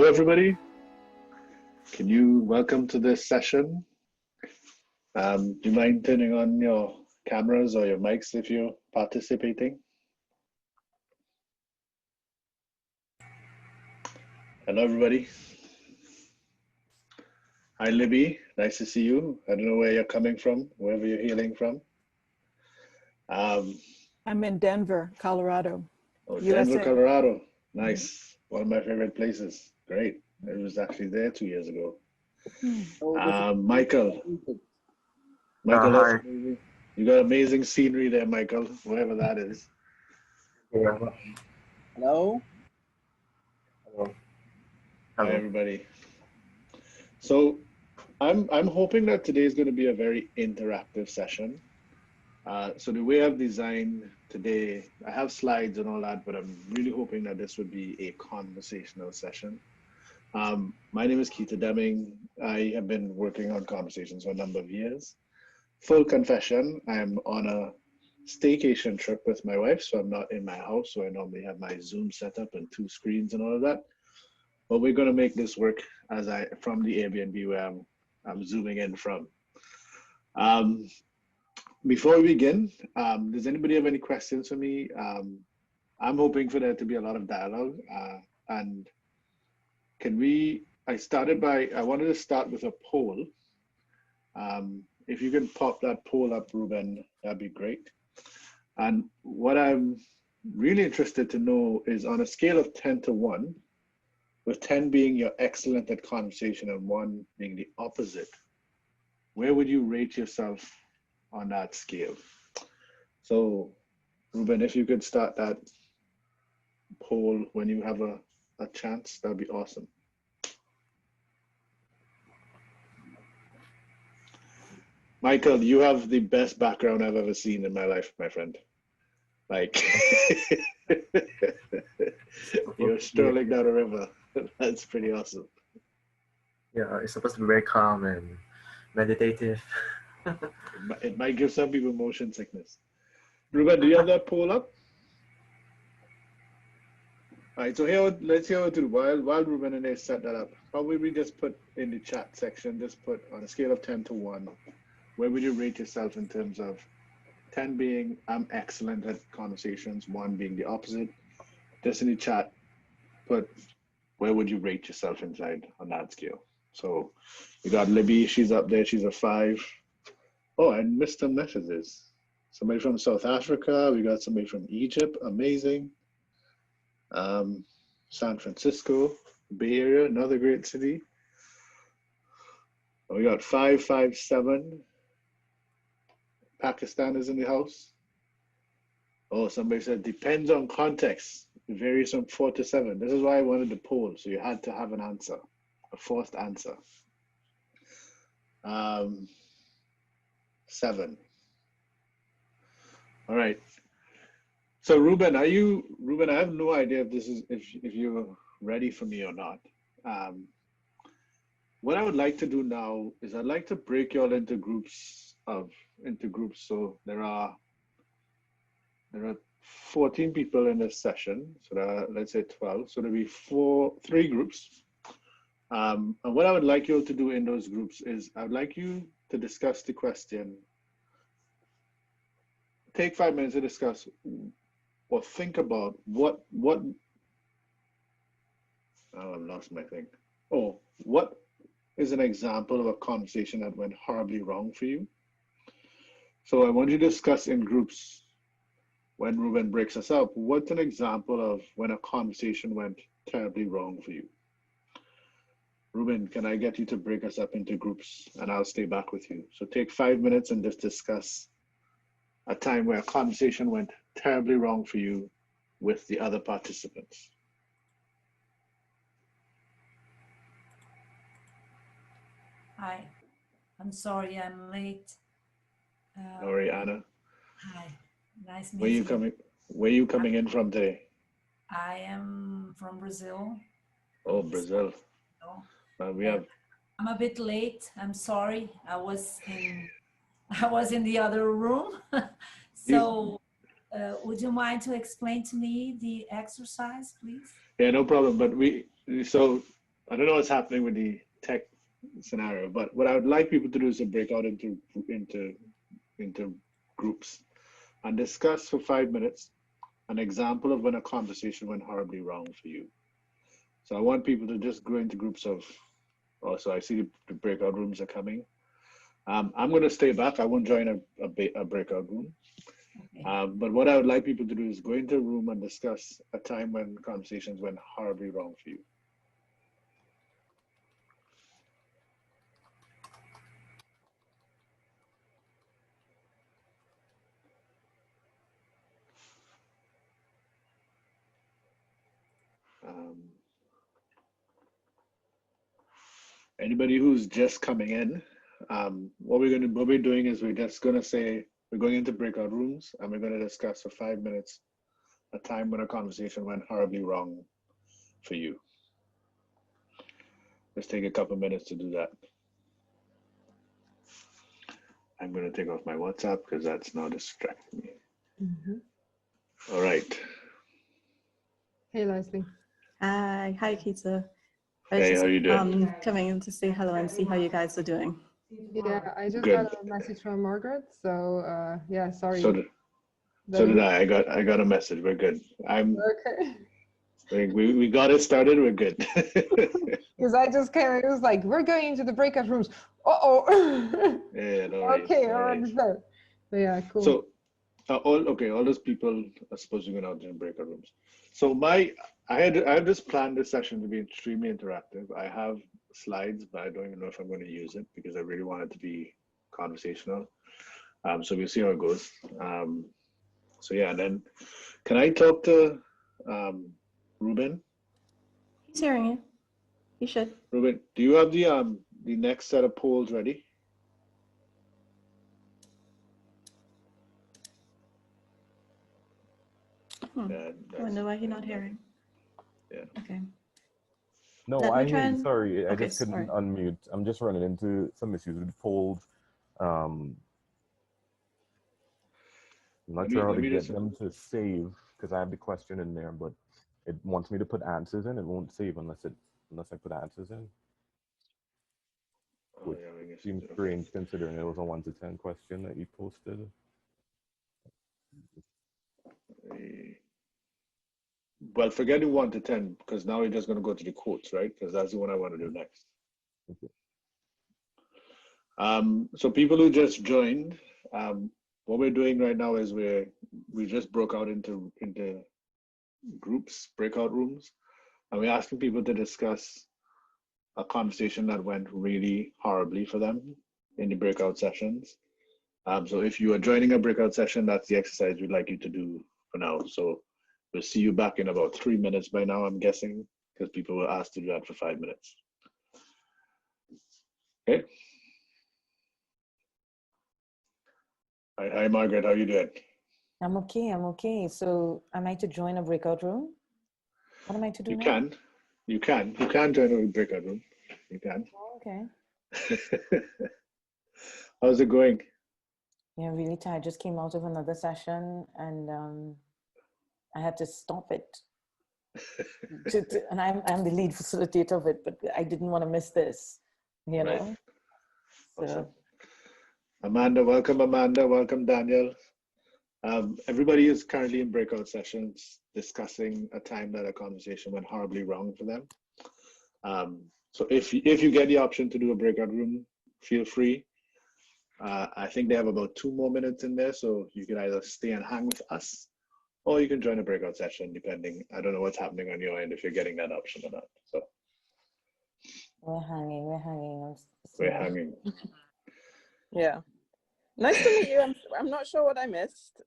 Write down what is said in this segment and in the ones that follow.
everybody. Can you welcome to this session? Do you mind turning on your cameras or your mics if you're participating? Hello, everybody. Hi, Libby. Nice to see you. I don't know where you're coming from, wherever you're hailing from. I'm in Denver, Colorado. Oh, USA. Denver, Colorado. Nice. One of my favorite places. Great. I was actually there 2 years ago. Michael. Hi. You got amazing scenery there, Michael, wherever that is. Hello. Hello. Hello. Hi, everybody. So I'm hoping that today is going to be a very interactive session. So the way I've designed today, I have slides and all that, but I'm really hoping that this would be a conversational session. My name is Keita Demming. I have been working on conversations for a number of years. Full confession, I'm on a staycation trip with my wife, so I'm not in my house, so I normally have my Zoom set up and 2 screens and all of that. But we're going to make this work from the Airbnb where I'm zooming in from. Before we begin, does anybody have any questions for me? I'm hoping for there to be a lot of dialogue. And I wanted to start with a poll. If you can pop that poll up, Ruben, that'd be great. And what I'm really interested to know is on a scale of 10 to 1, with 10 being you're excellent at conversation and 1 being the opposite, where would you rate yourself on that scale? So, Ruben, if you could start that poll when you have a chance, that'd be awesome. Michael, you have the best background I've ever seen in my life, my friend. Like, you're strolling down a river. That's pretty awesome. Yeah, it's supposed to be very calm and meditative. It might give some people motion sickness. Ruben, do you have that poll up? All right, so let's hear what to do. While Ruben and I set that up, probably we just put in the chat section, just put on a scale of 10 to 1, where would you rate yourself in terms of 10 being I'm excellent at conversations, 1 being the opposite? Just in the chat, put where would you rate yourself inside on that scale? So we got Libby, she's up there, she's a 5. Oh, I missed some messages. Somebody from South Africa, we got somebody from Egypt, amazing. San Francisco, Bay Area, another great city. We got 557. Pakistan is in the house. Oh, somebody said depends on context. It varies from 4 to 7. This is why I wanted the poll. So you had to have an answer, a forced answer. 7. All right. So Ruben, I have no idea if you're ready for me or not. What I would like to do now is I'd like to break you all into groups. So there are 14 people in this session. So there are, let's say 12. So there'll be 3 groups. And what I would like you all to do in those groups is I would like you to discuss the question. Take 5 minutes to discuss or think about what oh, I've lost my thing. Oh, what is an example of a conversation that went horribly wrong for you? So I want you to discuss in groups when Ruben breaks us up, what's an example of when a conversation went terribly wrong for you? Ruben, can I get you to break us up into groups and I'll stay back with you. So take 5 minutes and just discuss a time where a conversation went terribly wrong for you with the other participants. Hi, I'm sorry I'm late. No worry, Anna. Hi, nice meeting you. Where are you coming in from today? I am from Brazil. Oh, Brazil. I'm a bit late. I'm sorry. I was in the other room. So would you mind to explain to me the exercise, please? Yeah, no problem. But so I don't know what's happening with the tech scenario, but what I would like people to do is to break out into groups and discuss for 5 minutes an example of when a conversation went horribly wrong for you. So I want people to just go into groups of, also I see the breakout rooms are coming. I'm going to stay back. I won't join a breakout room. Okay. But what I would like people to do is go into a room and discuss a time when conversations went horribly wrong for you. Anybody who's just coming in, what we're doing is we're just gonna say we're going into breakout rooms and we're gonna discuss for 5 minutes a time when a conversation went horribly wrong for you. Let's take a couple minutes to do that. I'm gonna take off my WhatsApp because that's now distracting me. All right. Hey, Leslie. Hi, Keita. Hey, how you doing? Coming in to say hello and see how you guys are doing. Yeah, I just Good. got a message from Margaret. So yeah, sorry. So did I. I got a message. We're good. Okay. We got it started. We're good. Because I just came. It was like we're going into the breakout rooms. Uh-oh. Yeah, no worries, Okay, no all worries. right. But yeah, cool. So all those people are supposed to go out in breakout rooms. So I have just planned this session to be extremely interactive. I have slides, but I don't even know if I'm going to use it because I really want it to be conversational. So we'll see how it goes. So yeah, and then can I talk to Ruben? He's hearing you. You should. Ruben, do you have the next set of polls ready? I wonder why he's not hearing. Yeah. Okay. No, Let me I try hear you. and- Sorry, I Okay, just couldn't sorry. unmute. I'm just running into some issues with polls. I'm not sure how to get them to save because I have the question in there, but it wants me to put answers in. It won't save unless I put answers in, which seems strange considering it was a 1 to 10 question that you posted. Well, forgetting 1 to 10, because now we're just going to go to the quotes, right? Because that's the one I want to do next. Okay. So people who just joined, what we're doing right now is we just broke out into groups, breakout rooms, and we're asking people to discuss a conversation that went really horribly for them in the breakout sessions. So if you are joining a breakout session, that's the exercise we'd like you to do for now. So we'll see you back in about 3 minutes by now, I'm guessing, because people were asked to do that for 5 minutes. Okay. Hi, Margaret, how are you doing? I'm okay. So am I to join a breakout room? What am I to do You now? can join a breakout room. You can. Oh, okay. How's it going? Yeah, really tired. I just came out of another session and I had to stop it. And I'm the lead facilitator of it, but I didn't want to miss this, you know? Right. So, Awesome. Amanda, welcome Daniel. Everybody is currently in breakout sessions discussing a time that a conversation went horribly wrong for them. So if you get the option to do a breakout room, feel free. I think they have about 2 more minutes in there, so you can either stay and hang with us, or you can join a breakout session, depending. I don't know what's happening on your end if you're getting that option or not. So we're hanging. we're hanging. Yeah. Nice to meet you. I'm not sure what I missed.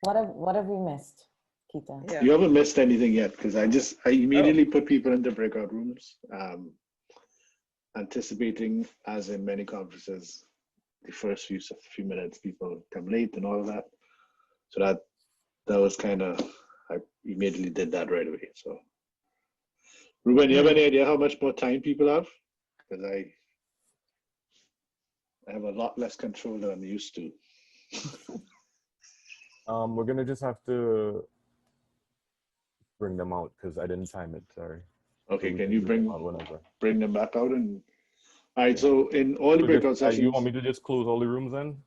What have we missed, Keita? Yeah. You haven't missed anything yet, because I immediately put people into breakout rooms, anticipating, as in many conferences, the first few minutes people come late and all of that. So that was kind of, I immediately did that right away. So Ruben, you have any idea how much more time people have? Because I have a lot less control than I'm used to. We're gonna just have to bring them out because I didn't time it. Sorry. Okay, we can you zoom bring out whenever. them back out? And all right, Yeah. so in all the So breakout just, sessions, you want me to just close all the rooms then?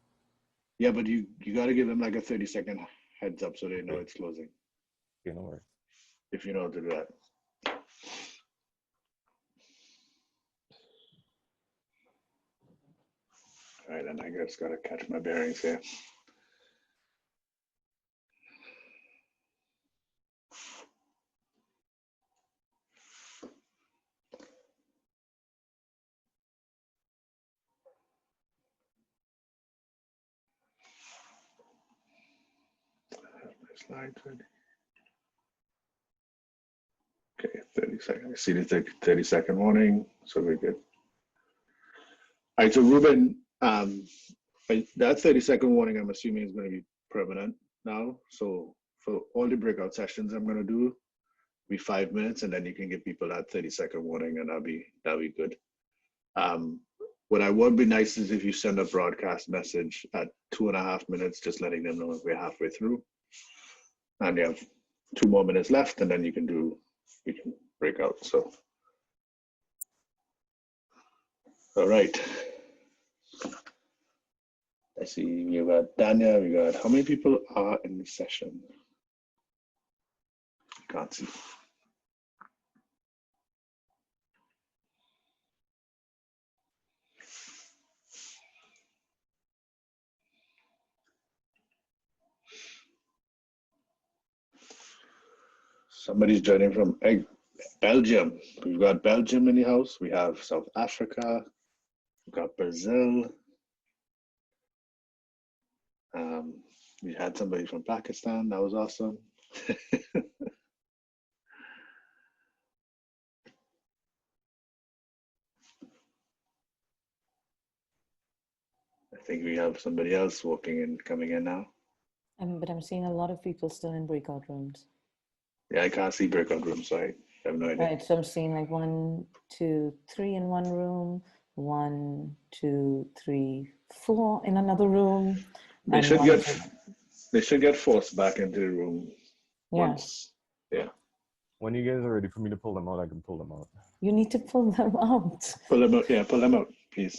yeah, but you got to give them like a 30-second heads up so they know Okay. it's closing. Okay, no worries. If you know how to do that. All right, and I just got to catch my bearings here. Slide 20. Okay, 30 seconds. I see the 30-second warning, so we're good. All right, so Ruben, that 30-second warning, I'm assuming is going to be permanent now. So for all the breakout sessions I'm going to do, be 5 minutes, and then you can give people that 30-second warning, and that'll be good. What I would be nice is if you send a broadcast message at 2.5 minutes, just letting them know if we're halfway through, and you have 2 more minutes left, and then you can break out. So, all right. I see we got Danya. We got how many people are in the session? Can't see. Somebody's joining from Belgium. We've got Belgium in the house. We have South Africa. We've got Brazil. We had somebody from Pakistan. That was awesome. I think we have somebody else walking in, coming in now. But I'm seeing a lot of people still in breakout rooms. Yeah, I can't see breakout rooms, so I have no idea. Right, so I'm seeing like 1, 2, 3 in one room, 1, 2, 3, 4 in another room. They should get forced back into the room once. Yeah. When you guys are ready for me to pull them out, I can pull them out. You need to pull them out. Pull them out. Yeah, pull them out, please.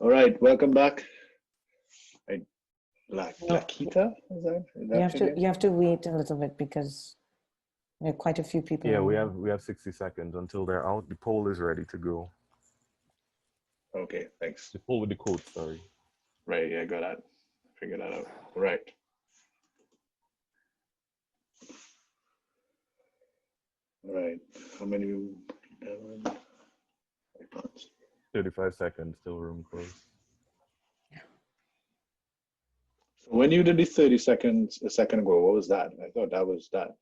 All right, welcome back. Keita, is that You have to wait a little bit because there are quite a few people. Yeah, we have 60 seconds until they're out. The poll is ready to go. Okay, thanks. The poll with the quote, sorry. Right, yeah, got that. Figure that out. All right. All right. How many? 35 seconds, still room closed. So when you did the 30 seconds a second ago, what was that? I thought that was that.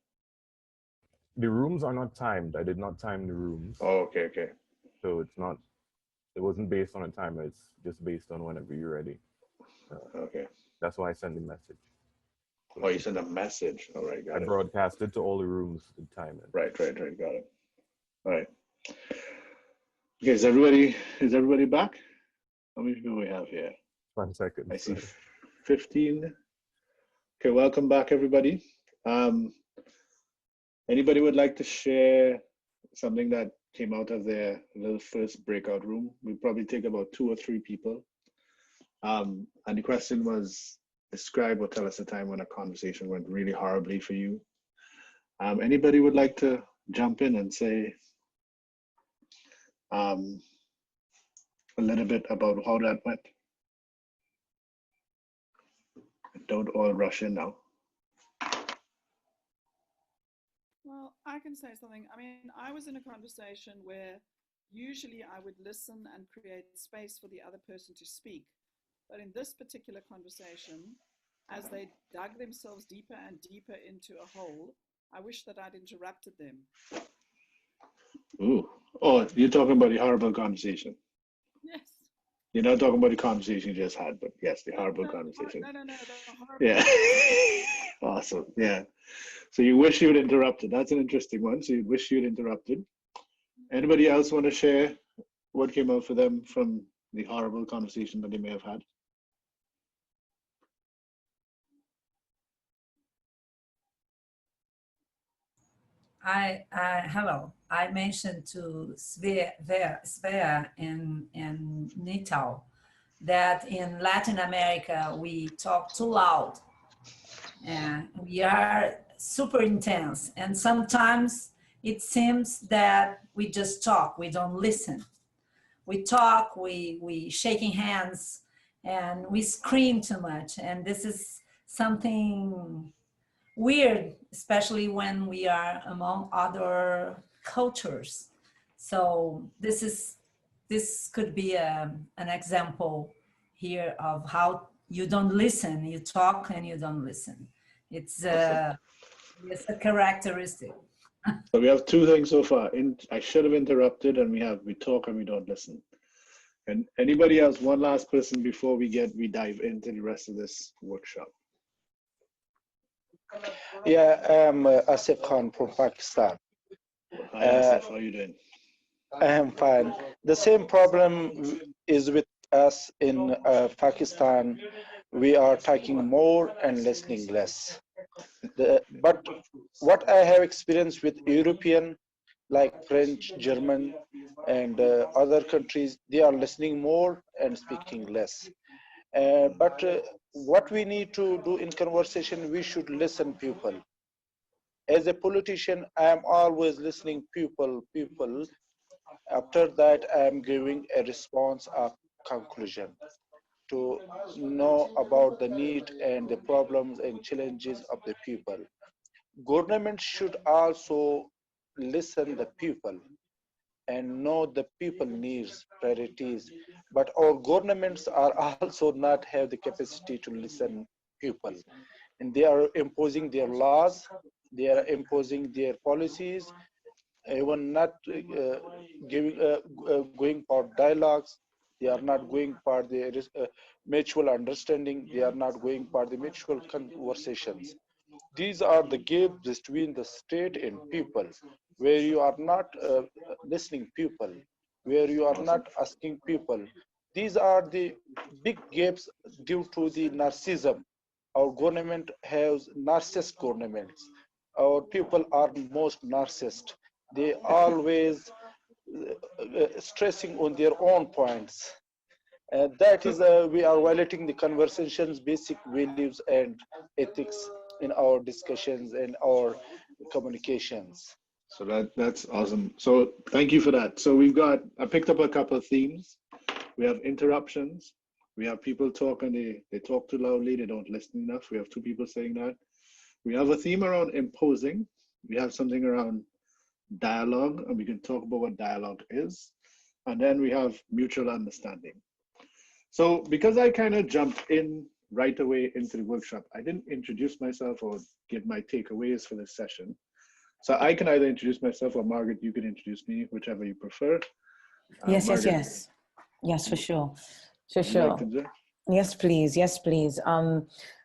The rooms are not timed. I did not time the rooms. Oh, okay. So it wasn't based on a timer. It's just based on whenever you're ready. Okay. That's why I sent the message. Oh, you sent a message. All right, got it. I broadcasted to all the rooms the timing. Right, got it. All right. Okay, is everybody back? How many people we have here? 1 second. I see 15. Okay, welcome back, everybody. Anybody would like to share something that came out of their little first breakout room? We'll probably take about 2 or 3 people. And the question was, describe or tell us a time when a conversation went really horribly for you. Anybody would like to jump in and say a little bit about how that went? Don't all rush in now. Well, I can say something. I mean, I was in a conversation where usually I would listen and create space for the other person to speak. But in this particular conversation, as they dug themselves deeper and deeper into a hole, I wish that I'd interrupted them. Ooh. Oh, you're talking about the horrible conversation. Yes. You're not talking about the conversation you just had, but yes, the horrible conversation. No, the horrible. Yeah. Awesome. Yeah. So you wish you'd interrupted. That's an interesting one. So you wish you'd interrupted. Anybody else want to share what came out for them from the horrible conversation that they may have had? Hello. I mentioned to Svea and Nital that in Latin America we talk too loud and we are super intense, and sometimes it seems that we just talk, we don't listen. We talk, we shaking hands, and we scream too much, and this is something weird, especially when we are among other cultures. So this could be an example here of how you don't listen, you talk and you don't listen. It's it's a characteristic. So we have two things so far. I should have interrupted, and we talk and we don't listen. And anybody else, one last person before we dive into the rest of this workshop. Yeah, I'm Asif Khan from Pakistan. Hi Asif, how are you doing? I am fine. The same problem is with us in Pakistan. We are talking more and listening less. But what I have experienced with European, like French, German, and other countries, they are listening more and speaking less. But what we need to do in conversation, we should listen people. As a politician, I am always listening people. After that, I am giving a response of conclusion to know about the need and the problems and challenges of the people. Government should also listen the people and know the people needs, priorities. But our governments are also not have the capacity to listen people. And they are imposing their laws, they are imposing their policies, even not going for dialogues. They are not going for the mutual understanding. They are not going for the mutual conversations. These are the gaps between the state and people, where you are not listening people, where you are not asking people. These are the big gaps due to the narcissism. Our government has narcissist governments. Our people are most narcissist. They always stressing on their own points. That is, we are violating the conversation's basic values and ethics in our discussions and our communications. So that's awesome. So thank you for that. So I picked up a couple of themes. We have interruptions. We have people talking, they talk too loudly, they don't listen enough. We have two people saying that. We have a theme around imposing. We have something around dialogue, and we can talk about what dialogue is. And then we have mutual understanding. So because I kind of jumped in right away into the workshop, I didn't introduce myself or give my takeaways for this session. So I can either introduce myself, or Margaret, you can introduce me, whichever you prefer. Yes, Margaret, yes. Yes, for sure. For sure. Like yes, please. Yes, please.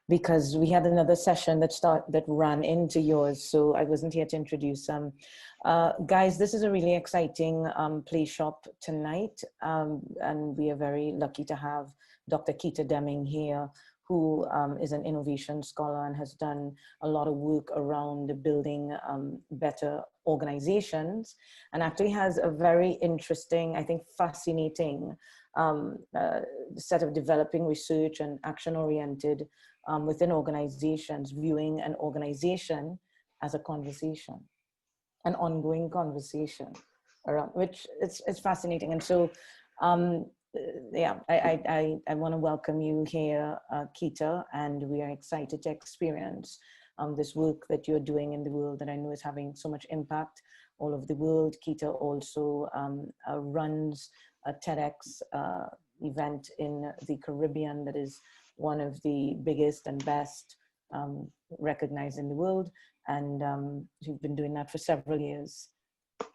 Because we had another session that ran into yours, so I wasn't here to introduce them. Guys, this is a really exciting play shop tonight, and we are very lucky to have Dr. Keita Demming here, who is an innovation scholar and has done a lot of work around building better organizations, and actually has a very interesting, I think fascinating set of developing research and action-oriented within organizations, viewing an organization as a conversation, an ongoing conversation around, which it's fascinating. And so, yeah, I want to welcome you here, Keita, and we are excited to experience this work that you're doing in the world that I know is having so much impact all over the world. Keita also runs a TEDx event in the Caribbean that is one of the biggest and best recognized in the world, and we've been doing that for several years.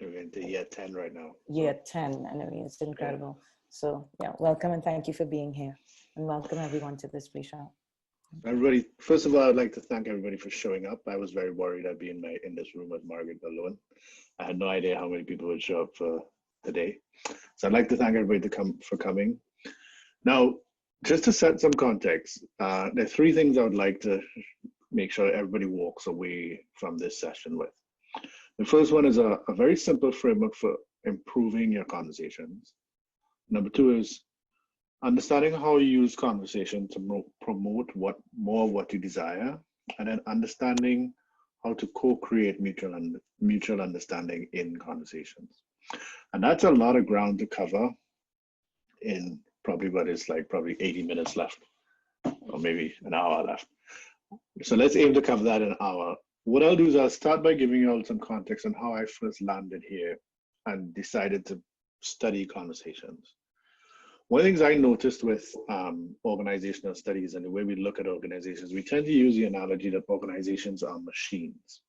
We're into year 10 right now. Year 10, I mean, it's incredible. Yeah. So yeah, welcome and thank you for being here, and welcome everyone to this play shop. Everybody, first of all, I'd like to thank everybody for showing up. I was very worried I'd be in this room with Margaret alone. I had no idea how many people would show up for today. So I'd like to thank everybody for coming. Now, just to set some context, there are three things I would like to make sure everybody walks away from this session with. The first one is a very simple framework for improving your conversations. Number two is understanding how you use conversation to promote more of what you desire, and then understanding how to co-create mutual understanding in conversations. And that's a lot of ground to cover in probably what is like probably 80 minutes left, or maybe an hour left. So let's aim to cover that in an hour. What I'll do is I'll start by giving you all some context on how I first landed here and decided to study conversations. One of the things I noticed with organizational studies and the way we look at organizations, we tend to use the analogy that organizations are machines.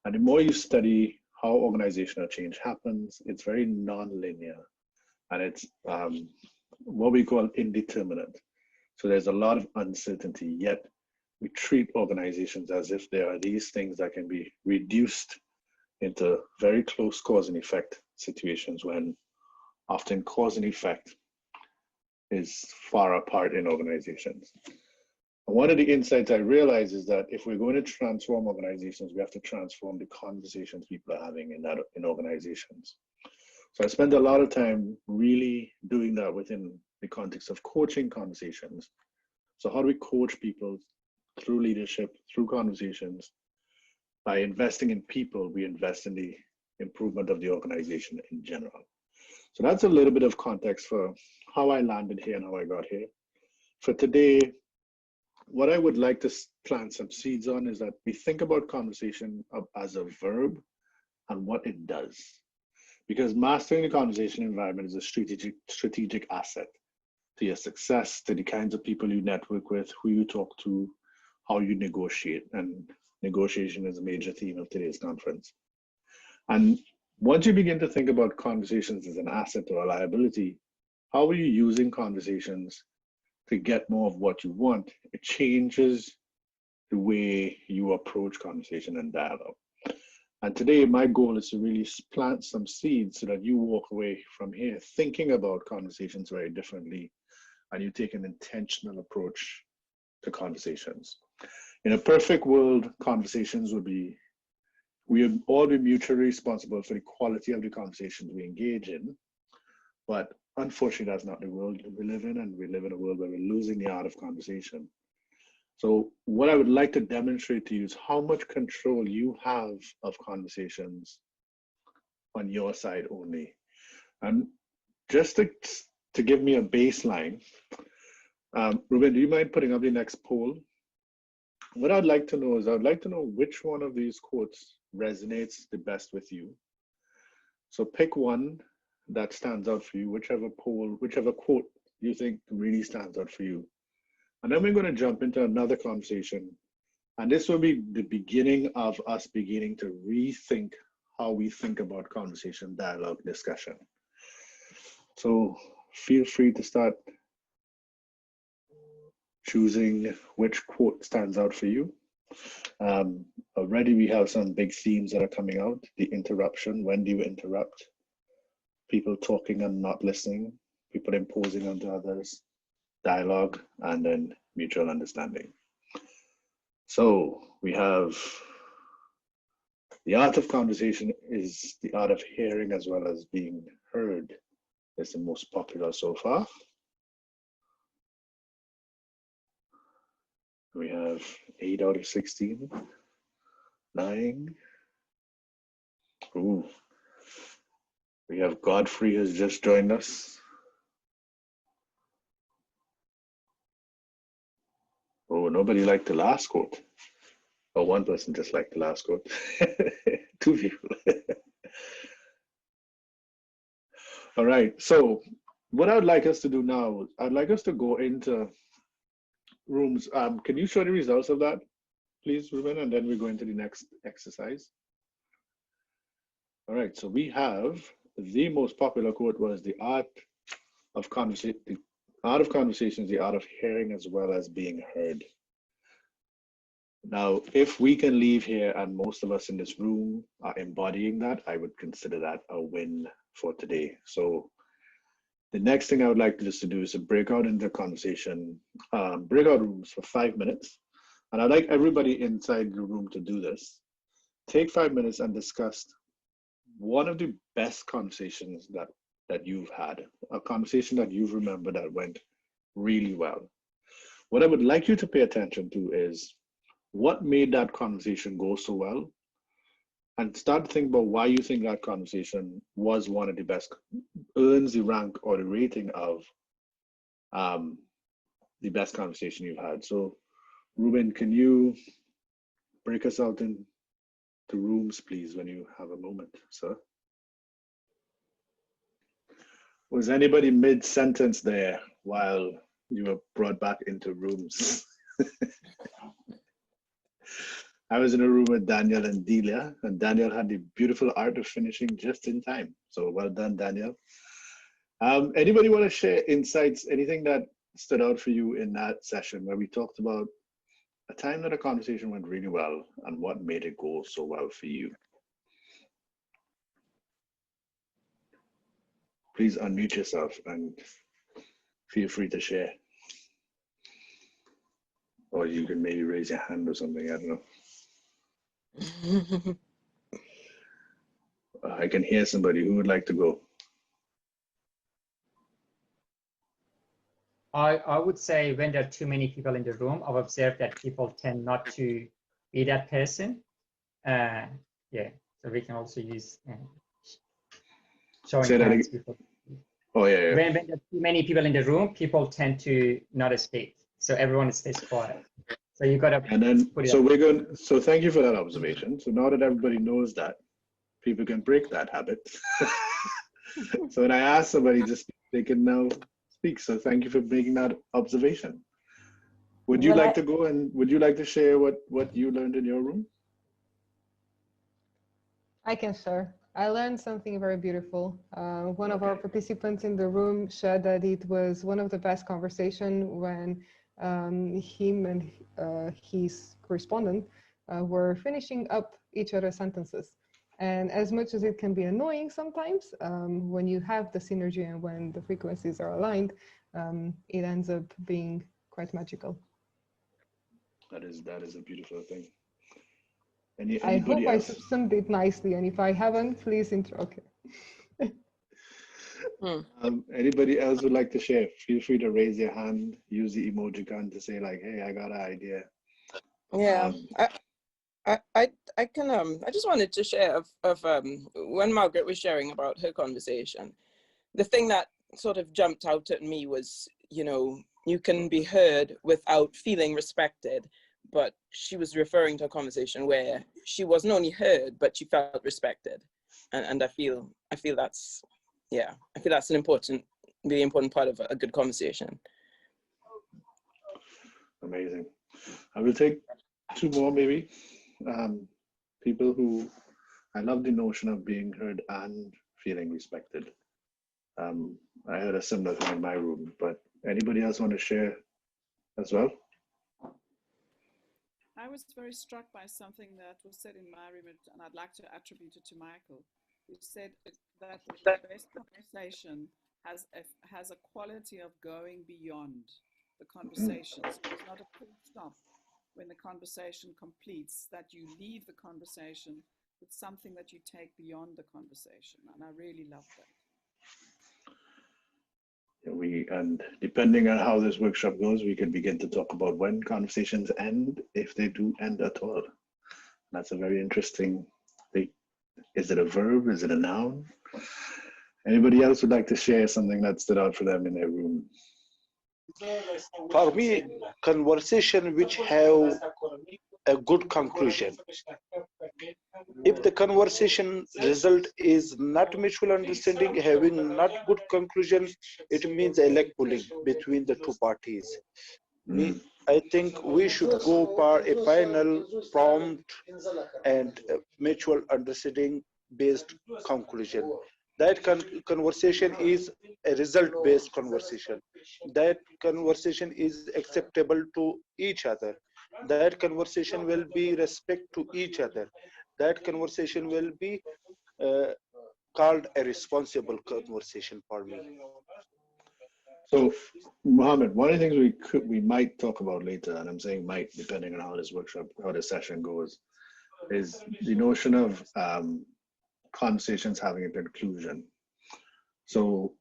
And the more you study how organizational change happens, it's very non-linear, and it's what we call indeterminate. So there's a lot of uncertainty, yet we treat organizations as if there are these things that can be reduced into very close cause and effect situations, when often cause and effect is far apart in organizations. And one of the insights I realized is that if we're going to transform organizations, we have to transform the conversations people are having in organizations. So I spent a lot of time really doing that within the context of coaching conversations. So how do we coach people through leadership, through conversations? By investing in people, we invest in the improvement of the organization in general. So that's a little bit of context for how I landed here and how I got here. For today, what I would like to plant some seeds on is that we think about conversation as a verb and what it does. Because mastering the conversation environment is a strategic asset to your success, to the kinds of people you network with, who you talk to, how you negotiate. And negotiation is a major theme of today's conference. And once you begin to think about conversations as an asset or a liability, how are you using conversations to get more of what you want? It changes the way you approach conversation and dialogue. And today, my goal is to really plant some seeds so that you walk away from here thinking about conversations very differently, and you take an intentional approach to conversations. In a perfect world, conversations would be, we would all be mutually responsible for the quality of the conversations we engage in. But unfortunately, that's not the world we live in, and we live in a world where we're losing the art of conversation. So what I would like to demonstrate to you is how much control you have of conversations on your side only. And just to give me a baseline, Ruben, do you mind putting up the next poll? What I'd like to know is, I'd like to know which one of these quotes resonates the best with you. So pick one that stands out for you, whichever quote you think really stands out for you. And then we're going to jump into another conversation. And this will be the beginning of us beginning to rethink how we think about conversation, dialogue, discussion. So feel free to start choosing which quote stands out for you. Already we have some big themes that are coming out. The interruption, when do you interrupt? People talking and not listening, people imposing onto others, dialogue, and then mutual understanding. So we have the art of conversation is the art of hearing as well as being heard. It's the most popular so far. We have 8 out of 16, 9. Ooh. We have Godfrey has just joined us. Oh, nobody liked the last quote. Oh, one person just liked the last quote. 2 people. All right, so what I would like us to do now, I'd like us to go into rooms. Can you show the results of that, please, Ruben? And then we go into the next exercise. All right, so we have the most popular quote was the art of conversation. The art of conversation is the art of hearing as well as being heard. Now, if we can leave here and most of us in this room are embodying that, I would consider that a win for today. So the next thing I would like us to do is to break out into conversation, breakout rooms for 5 minutes. And I'd like everybody inside the room to do this. take 5 minutes and discuss one of the best conversations that you've had, a conversation that you've remembered that went really well. What I would like you to pay attention to is what made that conversation go so well, and start to think about why you think that conversation was one of the best, earns the rank or the rating of the best conversation you've had. So, Ruben, can you break us out into rooms, please, when you have a moment, sir? Was anybody mid-sentence there while you were brought back into rooms? I was in a room with Daniel and Delia, and Daniel had the beautiful art of finishing just in time. So well done, Daniel. Anybody want to share insights, anything that stood out for you in that session where we talked about a time that a conversation went really well and what made it go so well for you? Please unmute yourself and feel free to share. Or you can maybe raise your hand or something, I don't know. I can hear somebody. Who would like to go? I would say when there are too many people in the room, I've observed that people tend not to be that person. Yeah, so we can also use showing hands. People. Oh, yeah. When there are too many people in the room, people tend to not speak. So everyone stays quiet. So you got to. And then, so thank you for that observation. So now that everybody knows that, people can break that habit. So when I ask somebody to speak, they can now speak. So thank you for making that observation. Would you like to go and would you like to share what you learned in your room? I can share. I learned something very beautiful. One of our participants in the room shared that it was one of the best conversations when him and his correspondent were finishing up each other's sentences. And as much as it can be annoying sometimes, when you have the synergy and when the frequencies are aligned, it ends up being quite magical. That is a beautiful thing. I hope I summed it nicely, and if I haven't, please okay. Anybody else would like to share? Feel free to raise your hand, use the emoji gun to say like, hey, I got an idea. Yeah, I just wanted to share of when Margaret was sharing about her conversation, the thing that sort of jumped out at me was, you know, you can be heard without feeling respected, but she was referring to a conversation where she wasn't only heard, but she felt respected. And I feel that's, yeah, I feel that's an really important part of a good conversation. Amazing. I will take two more maybe. People who, I love the notion of being heard and feeling respected. I heard a similar thing in my room, but anybody else want to share as well? I was very struck by something that was said in my room, and I'd like to attribute it to Michael, who said that the best conversation has a quality of going beyond the conversation. So it's not a full stop when the conversation completes, that you leave the conversation with something that you take beyond the conversation. And I really love that. And depending on how this workshop goes, we can begin to talk about when conversations end, if they do end at all. That's a very interesting thing. Is it a verb? Is it a noun? Anybody else would like to share something that stood out for them in their room? For me, conversation which have a good conclusion. If the conversation result is not mutual understanding, having not good conclusion, it means a leg pulling between the two parties. I think we should go for a final prompt and mutual understanding based conclusion. That conversation is a result-based conversation. That conversation is acceptable to each other. That conversation will be respect to each other. That conversation will be called a responsible conversation for me. So, Mohammed, one of the things we might talk about later, and I'm saying might, depending on how this workshop, how this session goes, is the notion of conversations having a conclusion. So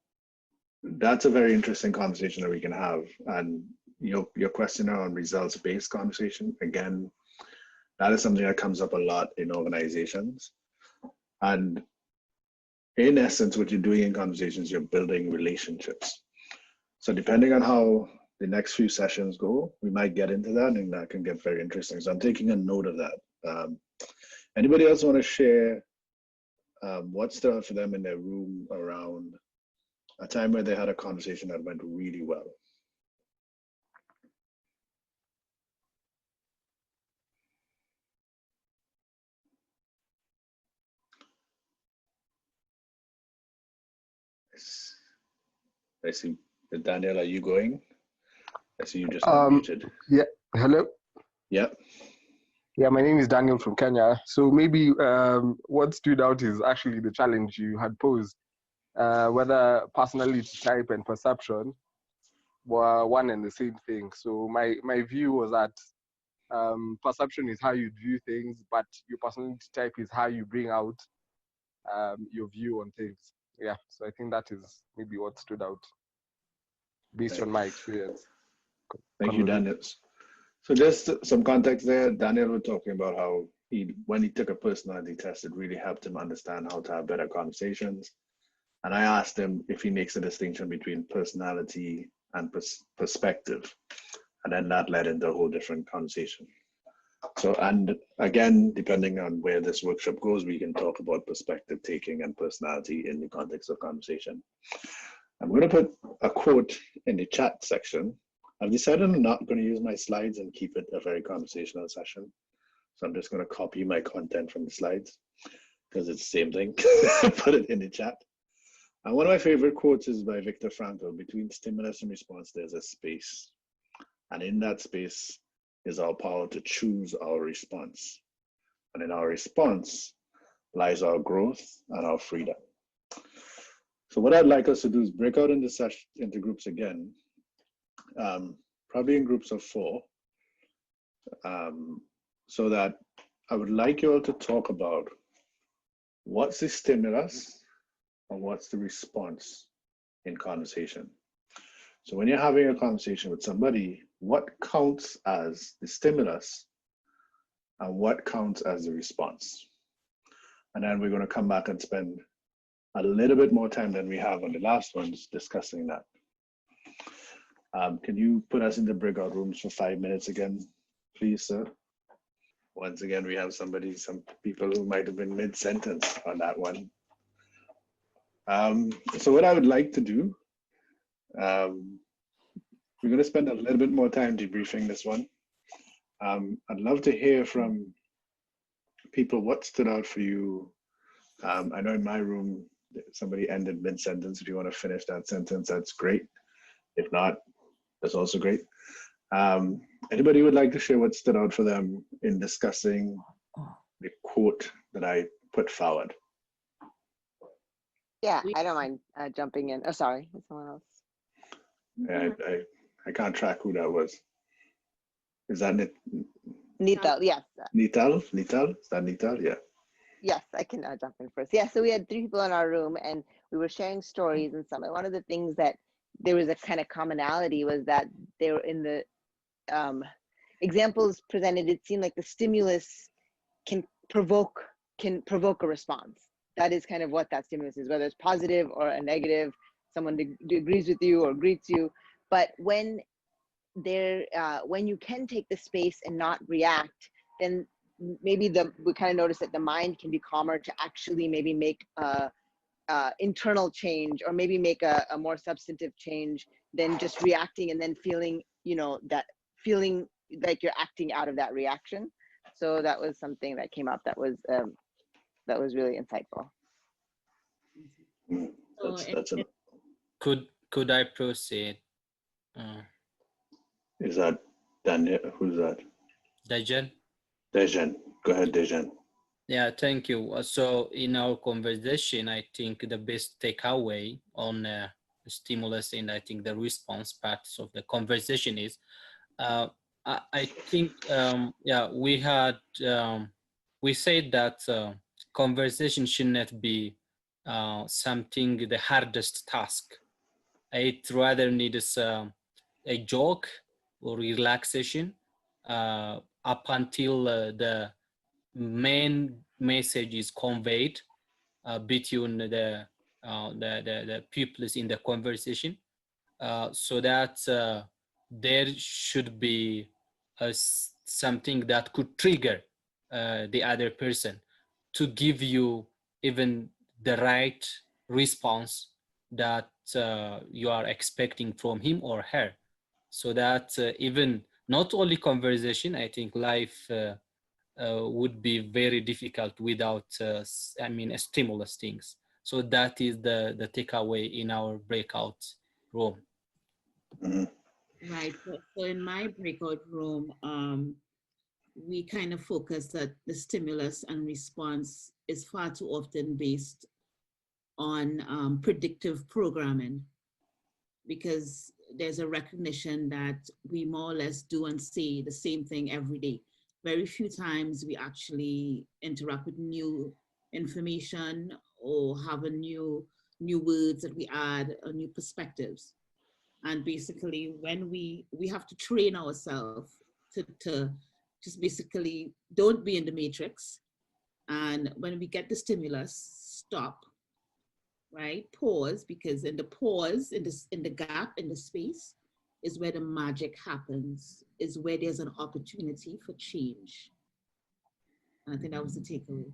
that's a very interesting conversation that we can have. And your question on results-based conversation, again, that is something that comes up a lot in organizations. And in essence, what you're doing in conversations, you're building relationships. So depending on how the next few sessions go, we might get into that, and that can get very interesting. So I'm taking a note of that. Anybody else want to share what stood out for them in their room around a time where they had a conversation that went really well? I see. Daniel, are you going? I see you just unmuted. Yeah, hello? Yeah. Yeah, my name is Daniel from Kenya. So maybe what stood out is actually the challenge you had posed, whether personality type and perception were one and the same thing. So my view was that perception is how you view things, but your personality type is how you bring out your view on things. Yeah, so I think that is maybe what stood out based on my experience. Thank you, Daniel. So just some context there. Daniel was talking about how when he took a personality test, it really helped him understand how to have better conversations. And I asked him if he makes a distinction between personality and perspective. And then that led into a whole different conversation. So, and again, depending on where this workshop goes, we can talk about perspective taking and personality in the context of conversation. I'm going to put a quote in the chat section. I've decided I'm not going to use my slides and keep it a very conversational session. So I'm just going to copy my content from the slides because it's the same thing. Put it in the chat. And one of my favorite quotes is by Viktor Frankl: between stimulus and response, there's a space. And in that space is our power to choose our response. And in our response lies our growth and our freedom. So what I'd like us to do is break out into groups again, probably in groups of 4, so that I would like you all to talk about what's the stimulus and what's the response in conversation. So when you're having a conversation with somebody, what counts as the stimulus and what counts as the response? And then we're going to come back and spend a little bit more time than we have on the last ones discussing that. Can you put us in the breakout rooms for 5 minutes again, please, sir? Once again, we have some people who might have been mid-sentence on that one. So what I would like to do, we're going to spend a little bit more time debriefing this one. I'd love to hear from people what stood out for you. I know in my room, somebody ended mid-sentence. If you want to finish that sentence, that's great. If not, that's also great. Anybody would like to share what stood out for them in discussing the quote that I put forward? Yeah, I don't mind jumping in. Oh, sorry, it's someone else. Yeah, I can't track who that was. Is that Nital? Yes. Nital? Is that Nital? Yeah. Yes, I can jump in first. Yeah, so we had 3 people in our room and we were sharing stories and stuff. And one of the things that there was a kind of commonality was that they were in the examples presented, it seemed like the stimulus can provoke a response. That is kind of what that stimulus is, whether it's positive or a negative, someone agrees with you or greets you. But when you can take the space and not react, then maybe we kind of notice that the mind can be calmer to actually maybe make internal change, or maybe make a more substantive change than just reacting and then feeling, feeling like you're acting out of that reaction. So that was something that came up that was really insightful. Could I proceed? Is that Daniel? Who's that? Dejan. Dejan, go ahead, Dejan. Yeah, thank you. So in our conversation, I think the best takeaway on stimulus and I think the response parts of the conversation is, I think, yeah, we had we said that conversation should not be something the hardest task. It rather needs a joke or relaxation up until the main message is conveyed between the pupils in the conversation, so that there should be something that could trigger the other person to give you even the right response that you are expecting from him or her, so that even not only conversation, I think life would be very difficult without stimulus things. So that is the takeaway in our breakout room. Right. So in my breakout room, we kind of focus that the stimulus and response is far too often based on predictive programming, because there's a recognition that we more or less do and say the same thing every day. Very few times we actually interact with new information or have a new words that we add or new perspectives. And basically when we have to train ourselves to just basically don't be in the matrix. And when we get the stimulus, stop, right? Pause, because in the pause, in the gap, in the space, is where the magic happens, is where there's an opportunity for change. And I think that was the takeaway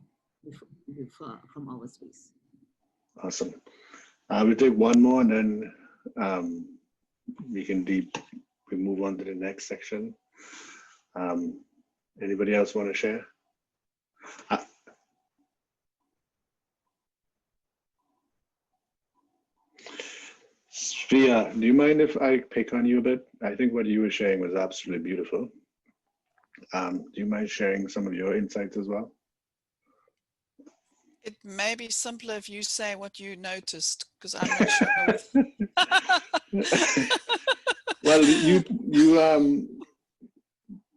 from our space. Awesome. We'll take one more and then we move on to the next section. Anybody else want to share? Svea, do you mind if I pick on you a bit? I think what you were sharing was absolutely beautiful. Do you mind sharing some of your insights as well? It may be simpler if you say what you noticed, because I'm not sure. Well,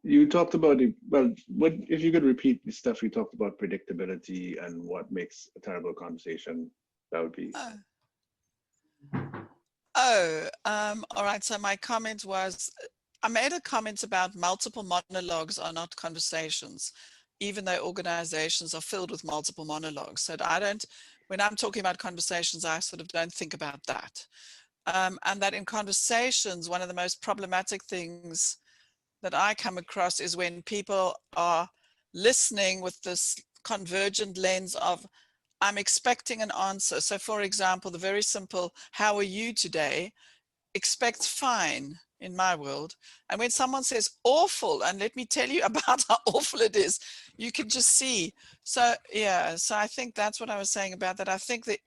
you talked about what if you could repeat the stuff you talked about, predictability and what makes a terrible conversation, that would be. All right. So my comment was, I made a comment about multiple monologues are not conversations, even though organizations are filled with multiple monologues. So when I'm talking about conversations, I sort of don't think about that. And that in conversations, one of the most problematic things that I come across is when people are listening with this convergent lens of, I'm expecting an answer. So for example, the very simple, how are you today? Expect fine in my world. And when someone says awful, and let me tell you about how awful it is, you can just see. So yeah, so I think that's what I was saying about that. I think that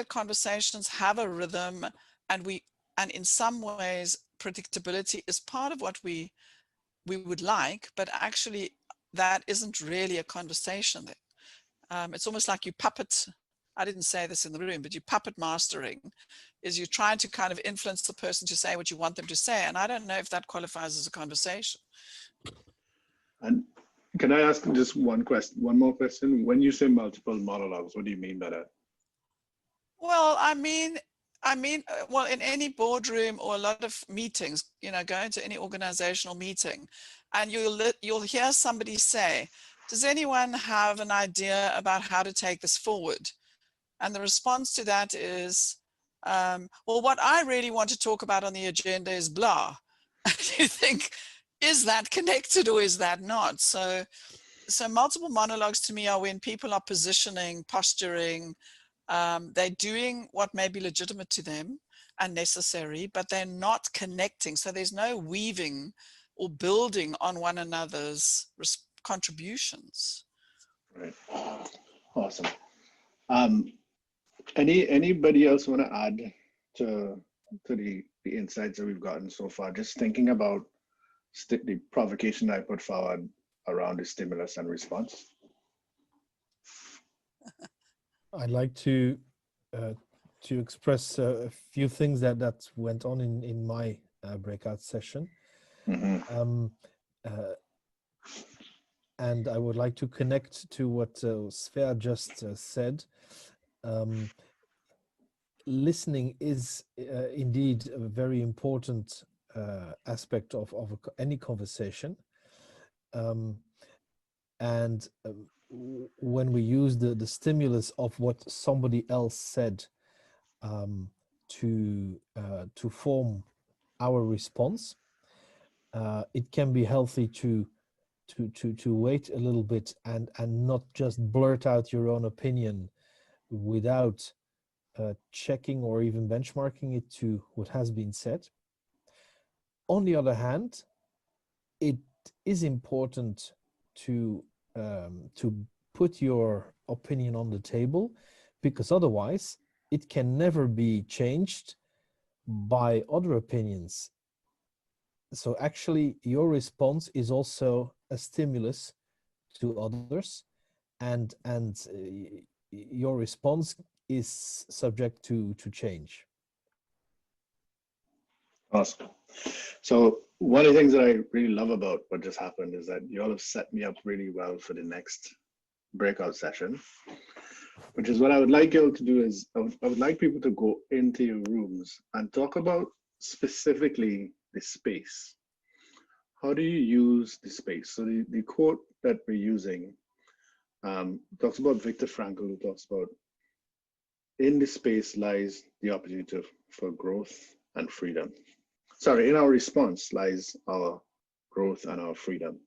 conversations have a rhythm, and in some ways predictability is part of what we would like, but actually that isn't really a conversation. It's almost like you puppet. I didn't say this in the room, but you puppet mastering is you're trying to kind of influence the person to say what you want them to say. And I don't know if that qualifies as a conversation. And can I ask just one more question? When you say multiple monologues, what do you mean by that? Well, I mean, well, in any boardroom or a lot of meetings, go into any organizational meeting, and you'll hear somebody say, does anyone have an idea about how to take this forward? And the response to that is, well, what I really want to talk about on the agenda is blah. And you think, is that connected or is that not? So multiple monologues to me are when people are positioning, posturing, they're doing what may be legitimate to them and necessary, but they're not connecting. So there's no weaving or building on one another's contributions. Right. Awesome. Anybody else want to add to the insights that we've gotten so far? Just thinking about the provocation I put forward around the stimulus and response. I'd like to express a few things that went on in my breakout session. Mm-hmm. and I would like to connect to what Svea just said. Listening is indeed a very important aspect of any conversation. And when we use the stimulus of what somebody else said to form our response, it can be healthy to wait a little bit and not just blurt out your own opinion without checking or even benchmarking it to what has been said. On the other hand, it is important to put your opinion on the table, because otherwise it can never be changed by other opinions. So actually your response is also a stimulus to others, and your response is subject to change. Awesome. So one of the things that I really love about what just happened is that you all have set me up really well for the next breakout session, which is what I would like you all to do is I would like people to go into your rooms and talk about specifically the space. How do you use the space? So the quote that we're using talks about Viktor Frankl, who talks about, in the space lies the opportunity for growth and freedom. Sorry, in our response lies our growth and our freedom.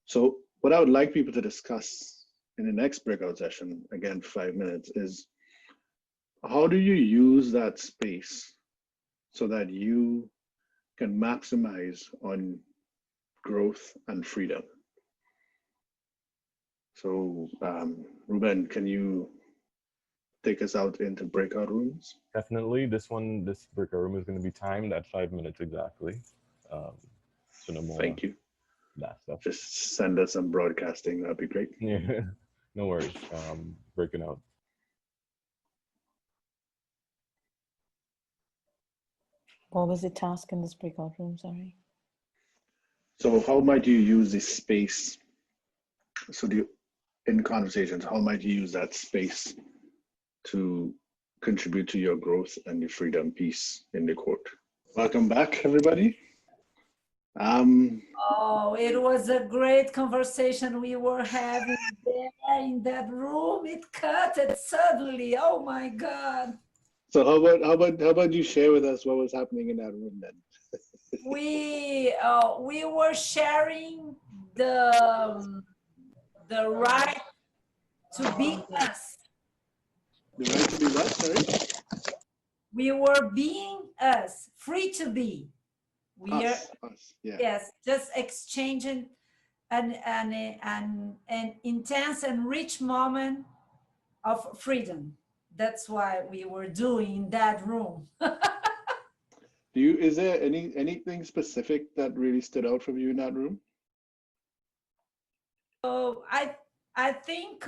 So what I would like people to discuss in the next breakout session, again, 5 minutes, is how do you use that space so that you can maximize on growth and freedom? So Ruben, can you take us out into breakout rooms? Definitely. This breakout room is going to be timed at 5 minutes exactly. So no more. Thank you. That stuff. Just send us some broadcasting. That'd be great. Yeah, no worries. Breaking out. What was the task in this breakout room? Sorry. So how might you use this space? So in conversations, how might you use that space to contribute to your growth and your freedom piece in the quote? Welcome back, everybody. Oh, it was a great conversation we were having there in that room. It cut it suddenly. Oh my God. So how about you share with us what was happening in that room then? We were sharing the right to be us. The right to be what? Sorry. We were being us, free to be. We us, yeah. Yes, just exchanging an intense and rich moment of freedom. That's why we were doing in that room. Is there anything specific that really stood out from you in that room? I think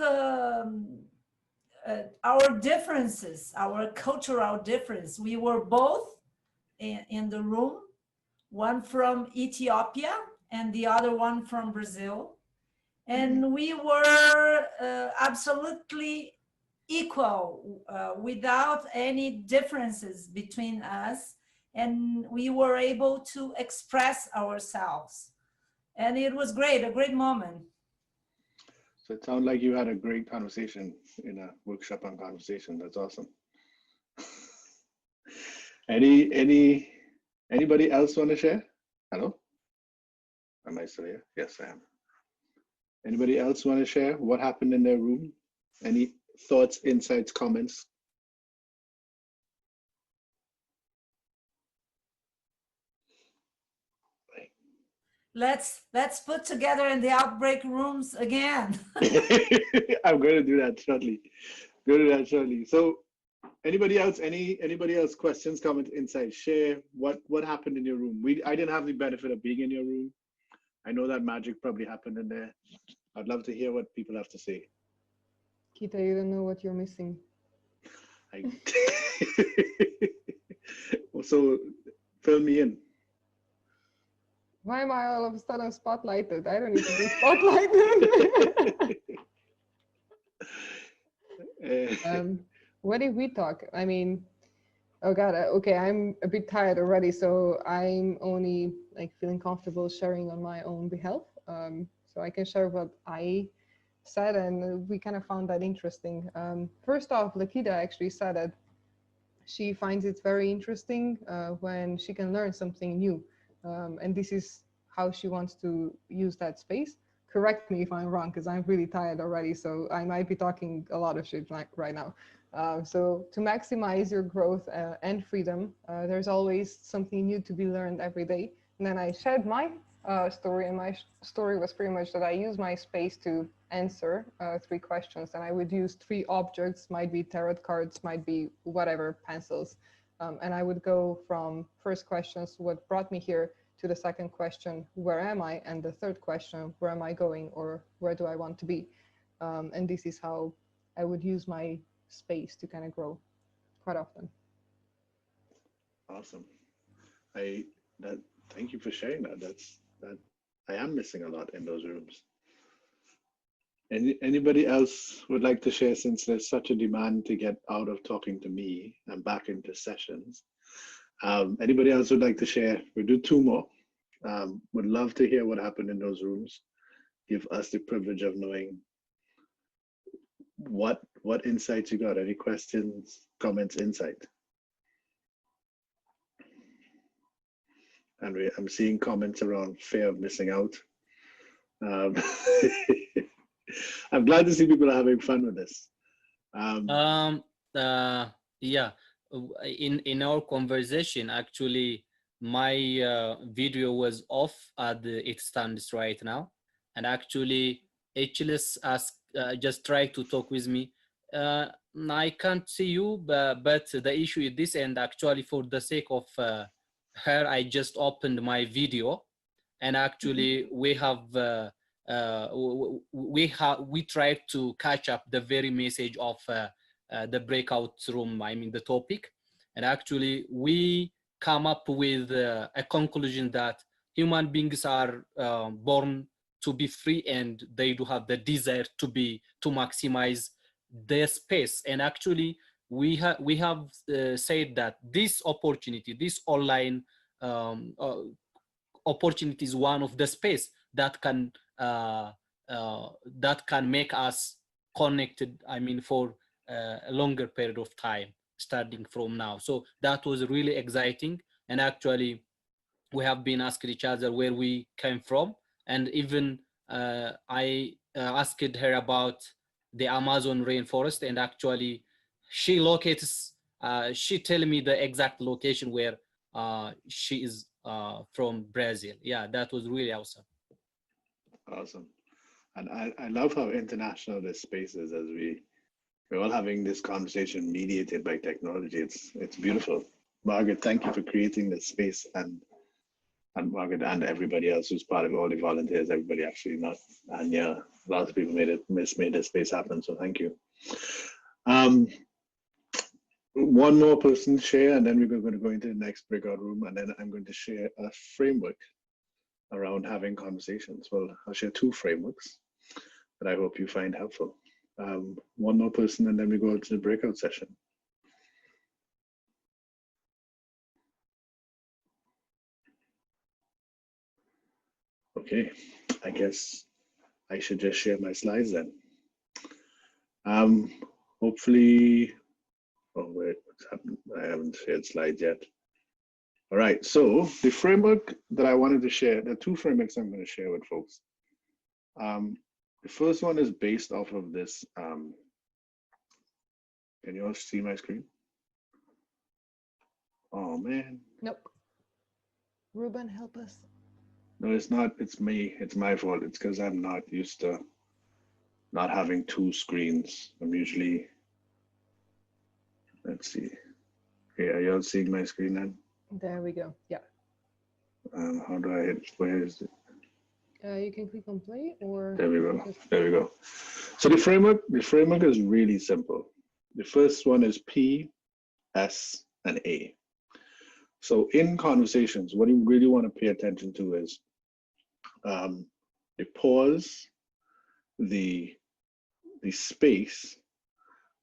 our differences, our cultural difference, we were both in the room, one from Ethiopia and the other one from Brazil. And we were absolutely equal without any differences between us. And we were able to express ourselves. And it was great, a great moment. So it sounds like you had a great conversation in a workshop on conversation. That's awesome. Anybody else want to share? Hello? Am I still here? Yes, I am. Anybody else want to share what happened in their room? Any thoughts, insights, comments? Let's put together in the outbreak rooms again. I'm going to do that shortly. So anybody else, anybody else, questions, comments, insights, share what happened in your room? I didn't have the benefit of being in your room. I know that magic probably happened in there. I'd love to hear what people have to say. Keita, you don't know what you're missing. So fill me in. Why am I all of a sudden spotlighted? I don't need to be spotlighted. What did we talk? I mean, oh God, okay, I'm a bit tired already, so I'm only like feeling comfortable sharing on my own behalf. So I can share what I said, and we kind of found that interesting. First off, Keita actually said that she finds it very interesting when she can learn something new. And this is how she wants to use that space. Correct me if I'm wrong, because I'm really tired already, so I might be talking a lot of shit right now. So to maximize your growth and freedom, there's always something new to be learned every day. And then I shared my story, and my story was pretty much that I use my space to answer 3 questions, and I would use 3 objects, might be tarot cards, might be whatever, pencils. And I would go from first questions, what brought me here, to the second question, where am I? And the third question, where am I going, or where do I want to be? And this is how I would use my space to kind of grow quite often. Awesome. Thank you for sharing that. I am missing a lot in those rooms. Anybody else would like to share, since there's such a demand to get out of talking to me and back into sessions? Anybody else would like to share? We'll do 2 more. Would love to hear what happened in those rooms. Give us the privilege of knowing what insights you got. Any questions, comments, insight? And I'm seeing comments around fear of missing out. I'm glad to see people are having fun with this. Yeah, in our conversation, actually, my video was off as it stands right now, and actually HLS just tried to talk with me. I can't see you, but the issue is this, and actually for the sake of her, I just opened my video, and actually we tried to catch up the very message of the breakout room, I mean the topic, and actually we come up with a conclusion that human beings are born to be free, and they do have the desire to maximize their space. And actually we have said that this opportunity, this online opportunity, is one of the space that can make us connected, I mean, for a longer period of time starting from now. So that was really exciting, and actually we have been asking each other where we came from, and even I asked her about the Amazon rainforest, and actually she locates she tell me the exact location where she is from Brazil. Yeah, that was really awesome. Awesome. And I love how international this space is, as we're all having this conversation mediated by technology. It's beautiful. Margaret, thank you for creating this space, and Margaret and everybody else who's part of all the volunteers, everybody actually, not Anya, lots of people made this space happen, so thank you. One more person share, and then we're going to go into the next breakout room, and then I'm going to share a framework around having conversations. Well, I'll share 2 frameworks that I hope you find helpful. One more person, and then we go to the breakout session. Okay, I guess I should just share my slides then. Hopefully, oh wait, what's happened? I haven't shared slides yet. All right, so the framework that I wanted to share, there are 2 frameworks I'm going to share with folks. The first one is based off of this. Can you all see my screen? Oh man. Nope. Ruben, help us. No, it's not. It's me. It's my fault. It's because I'm not used to not having 2 screens. I'm usually, let's see. Okay, are y'all seeing my screen then? There we go. Yeah. How do I hit? Where is it? You can click on play, or there we go. There we go. So the framework is really simple. The first one is P, S, and A. So in conversations, what you really want to pay attention to is the pause, the space,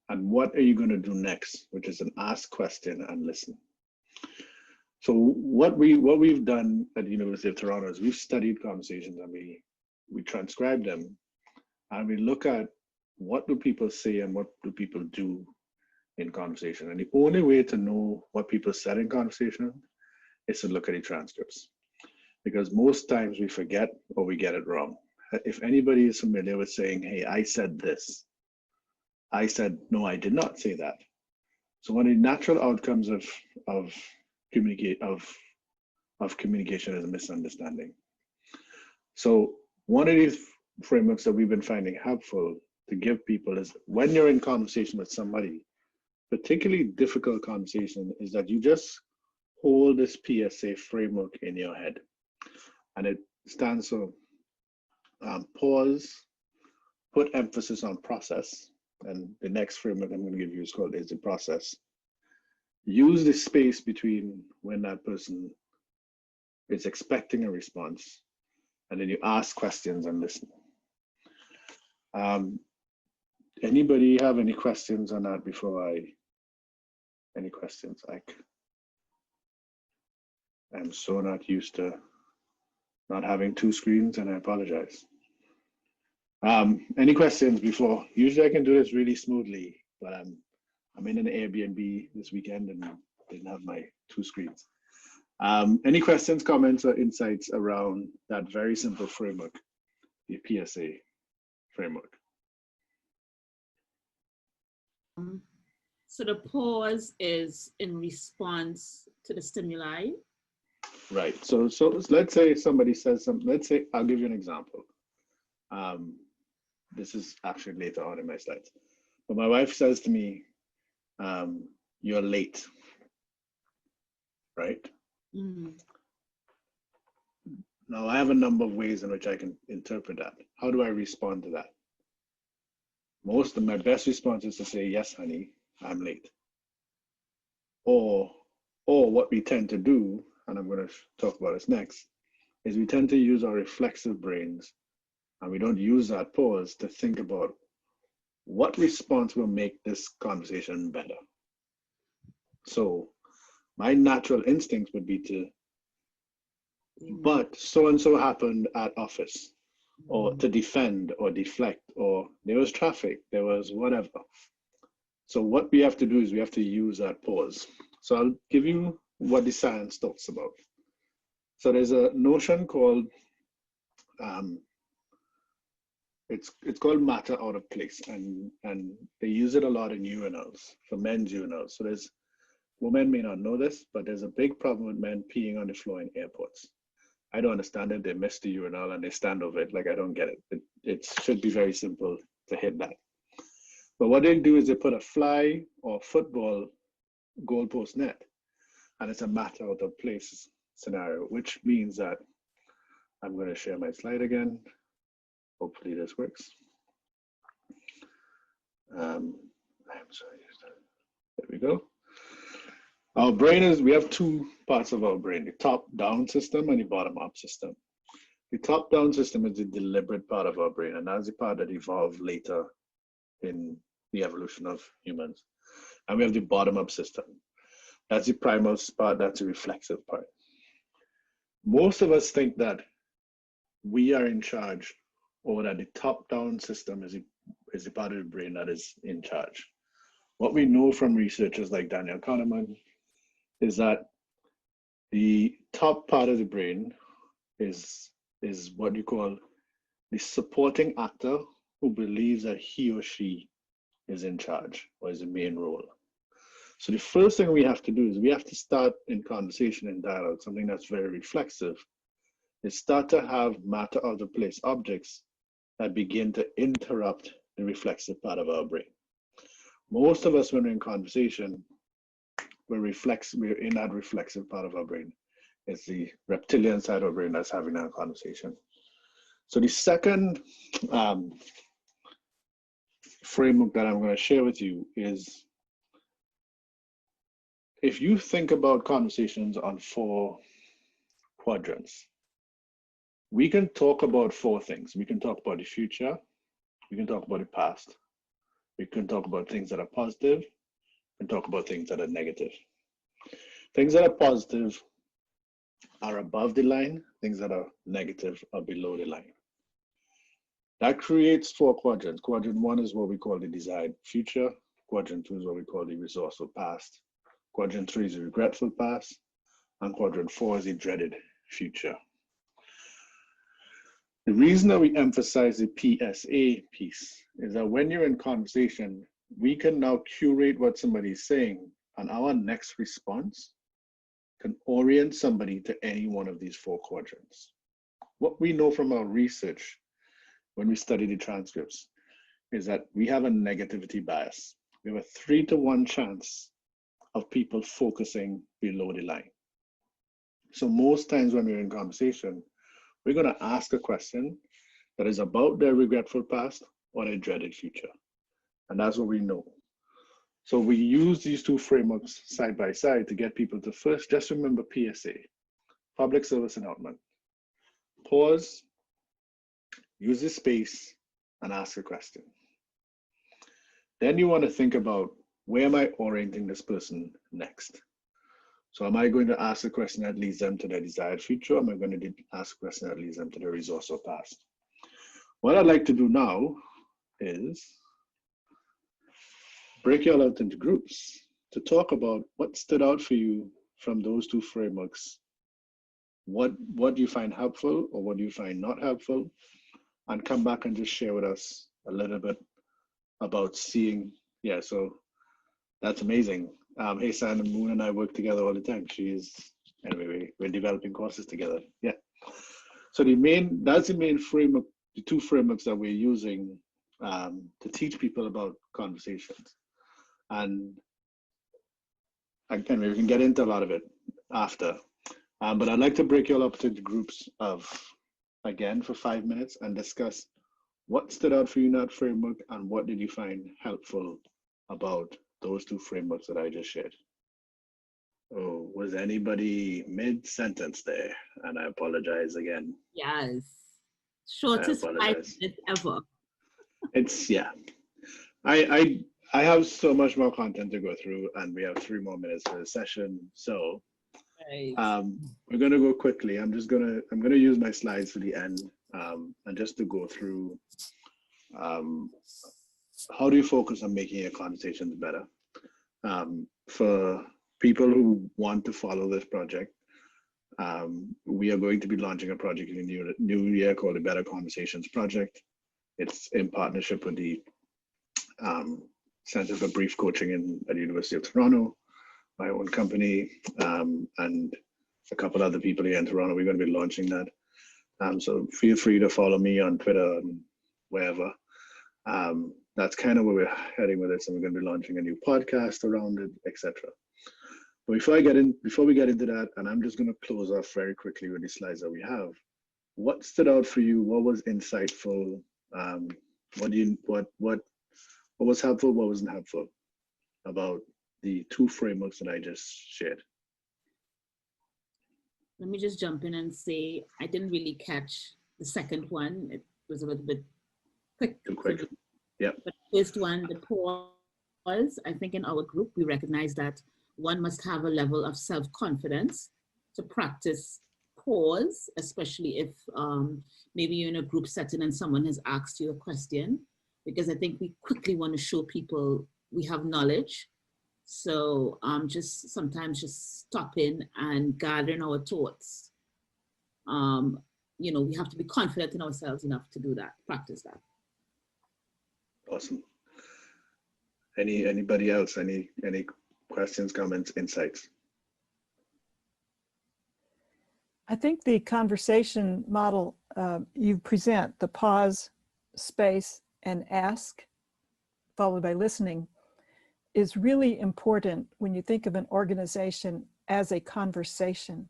and what are you going to do next, which is an ask question and listen. So what we've done at the University of Toronto is we've studied conversations and we transcribe them, and we look at what do people say and what do people do in conversation. And the only way to know what people said in conversation is to look at the transcripts, because most times we forget or we get it wrong. If anybody is familiar with saying, hey, I said this, I said, no, I did not say that. So one of the natural outcomes of communication is a misunderstanding. So one of these frameworks that we've been finding helpful to give people is when you're in conversation with somebody, particularly difficult conversation, is that you just hold this PSA framework in your head. And it stands for pause, put emphasis on process. And the next framework I'm going to give you is called is the process. Use the space between when that person is expecting a response, and then you ask questions and listen. Anybody have any questions on that before any questions? I'm so not used to not having two screens, and I apologize. Any questions before? Usually I can do this really smoothly, but I'm in an Airbnb this weekend and didn't have my two screens. Any questions, comments, or insights around that very simple framework, the PSA framework? So the pause is in response to the stimuli. Right. So let's say somebody says something. Let's say, I'll give you an example. This is actually later on in my slides. But my wife says to me, you're late, right? Mm. Now I have a number of ways in which I can interpret that. How do I respond to that? Most of my best response is to say, yes, honey, I'm late. Or what we tend to do, and I'm going to talk about this next, is we tend to use our reflexive brains, and we don't use that pause to think about what response will make this conversation better. So my natural instinct would be to, but so-and-so happened at office, or to defend or deflect, or there was traffic, there was whatever. So what we have to do is we have to use that pause. So I'll give you what the science talks about. So there's a notion called, it's called matter out of place, and they use it a lot in urinals, for men's urinals. So women may not know this, but there's a big problem with men peeing on the floor in airports. I don't understand it. They miss the urinal and they stand over it. Like, I don't get it. It should be very simple to hit that. But what they do is they put a fly or football goalpost net, and it's a matter out of place scenario, which means that I'm going to share my slide again. Hopefully this works. I'm sorry. There we go. Our brain we have two parts of our brain, the top-down system and the bottom-up system. The top-down system is the deliberate part of our brain, and that's the part that evolved later in the evolution of humans. And we have the bottom-up system. That's the primal part, that's the reflexive part. Most of us think that we are in charge, or that the top-down system is the part of the brain that is in charge. What we know from researchers like Daniel Kahneman is that the top part of the brain is what you call the supporting actor who believes that he or she is in charge or is the main role. So the first thing we have to do is we have to start in conversation and dialogue, something that's very reflexive, is start to have matter out of place objects that begin to interrupt the reflexive part of our brain. Most of us, when we're in conversation, we're in that reflexive part of our brain. It's the reptilian side of our brain that's having that conversation. So the second framework that I'm going to share with you is, if you think about conversations on 4 quadrants, we can talk about four things. We can talk about the future, we can talk about the past, we can talk about things that are positive, and talk about things that are negative. Things that are positive are above the line, things that are negative are below the line. That creates four quadrants. Quadrant one is what we call the desired future. Quadrant two is what we call the resourceful past. Quadrant three is the regretful past. And quadrant four is the dreaded future. The reason that we emphasize the PSA piece is that when you're in conversation, we can now curate what somebody is saying, and our next response can orient somebody to any one of these four quadrants. What we know from our research when we study the transcripts is that we have a negativity bias. We have a 3-to-1 chance of people focusing below the line. So most times when we're in conversation, we're going to ask a question that is about their regretful past or their dreaded future. And that's what we know. So we use these two frameworks side by side to get people to first just remember PSA, public service announcement. Pause, use the space, and ask a question. Then you want to think about, where am I orienting this person next? So am I going to ask a question that leads them to their desired future? Or am I going to ask a question that leads them to their resourceful past? What I'd like to do now is break you all out into groups to talk about what stood out for you from those two frameworks. What do you find helpful or what do you find not helpful? And come back and just share with us a little bit about seeing. Yeah, so that's amazing. Hey, San and Moon and I work together all the time. Anyway, we're developing courses together. Yeah. So that's the main framework, the two frameworks that we're using to teach people about conversations. And again, we can get into a lot of it after. But I'd like to break you all up into groups of, again, for 5 minutes and discuss what stood out for you in that framework and what did you find helpful about those two frameworks that I just shared. Oh, was anybody mid-sentence there? And I apologize again. Yes. Shortest 5 minutes ever. It's, yeah. I have so much more content to go through and we have 3 more minutes for the session. So we're gonna go quickly. I'm gonna use my slides for the end and just to go through how do you focus on making your conversations better? For people who want to follow this project, we are going to be launching a project in the new year called the Better Conversations Project. It's in partnership with the Center for Brief Coaching at the University of Toronto, my own company, and a couple other people here in Toronto. We're going to be launching that. So feel free to follow me on Twitter and wherever. That's kind of where we're heading with this, and we're going to be launching a new podcast around it, etc. But before we get into that, and I'm just going to close off very quickly with the slides that we have. What stood out for you? What was insightful? What was helpful? What wasn't helpful about the two frameworks that I just shared? Let me just jump in and say I didn't really catch the second one. It was a little bit quick. Too quick. Yeah. But the first one, the pause, I think in our group, we recognize that one must have a level of self-confidence to practice pause, especially if maybe you're in a group setting and someone has asked you a question, because I think we quickly want to show people we have knowledge. So just sometimes just stopping and gathering our thoughts. You know, we have to be confident in ourselves enough to do that, practice that. Awesome. Anybody else? Any questions, comments, insights? I think the conversation model you present, the pause, space, and ask, followed by listening, is really important when you think of an organization as a conversation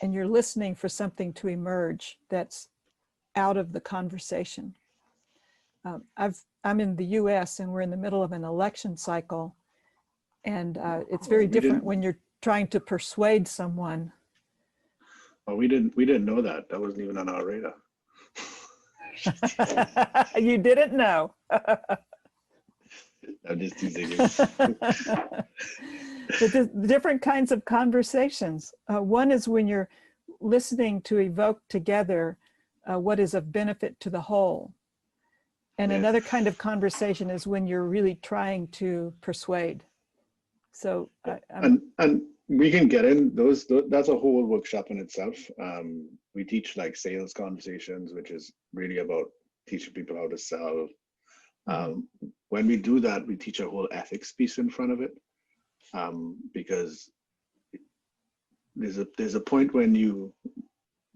and you're listening for something to emerge that's out of the conversation. I'm in the US and we're in the middle of an election cycle, and it's very different when you're trying to persuade someone Oh, we didn't know that. That wasn't even on our radar. You didn't know. I'm just teasing you. The different kinds of conversations. One is when you're listening to evoke together what is of benefit to the whole. And another kind of conversation is when you're really trying to persuade. So, and we can get in those. That's a whole workshop in itself. We teach like sales conversations, which is really about teaching people how to sell. When we do that, we teach a whole ethics piece in front of it, because there's a point when you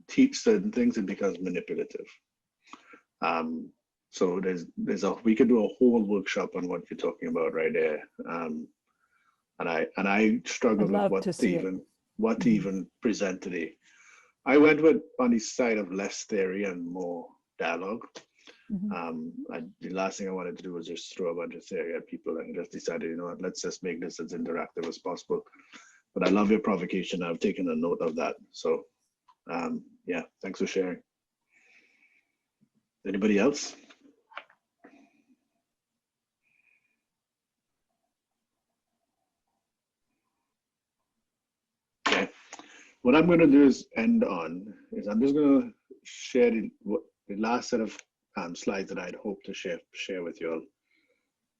teach certain things, it becomes manipulative. So we could do a whole workshop on what you're talking about right there. And I struggled with what to even present today. I went on the side of less theory and more dialogue. The last thing I wanted to do was just throw a bunch of theory at people, and just decided, you know what, let's just make this as interactive as possible. But I love your provocation. I've taken a note of that. So yeah, thanks for sharing. Anybody else? Okay. What I'm going to do is I'm just going to share the last set of slides that I'd hoped to share with you all.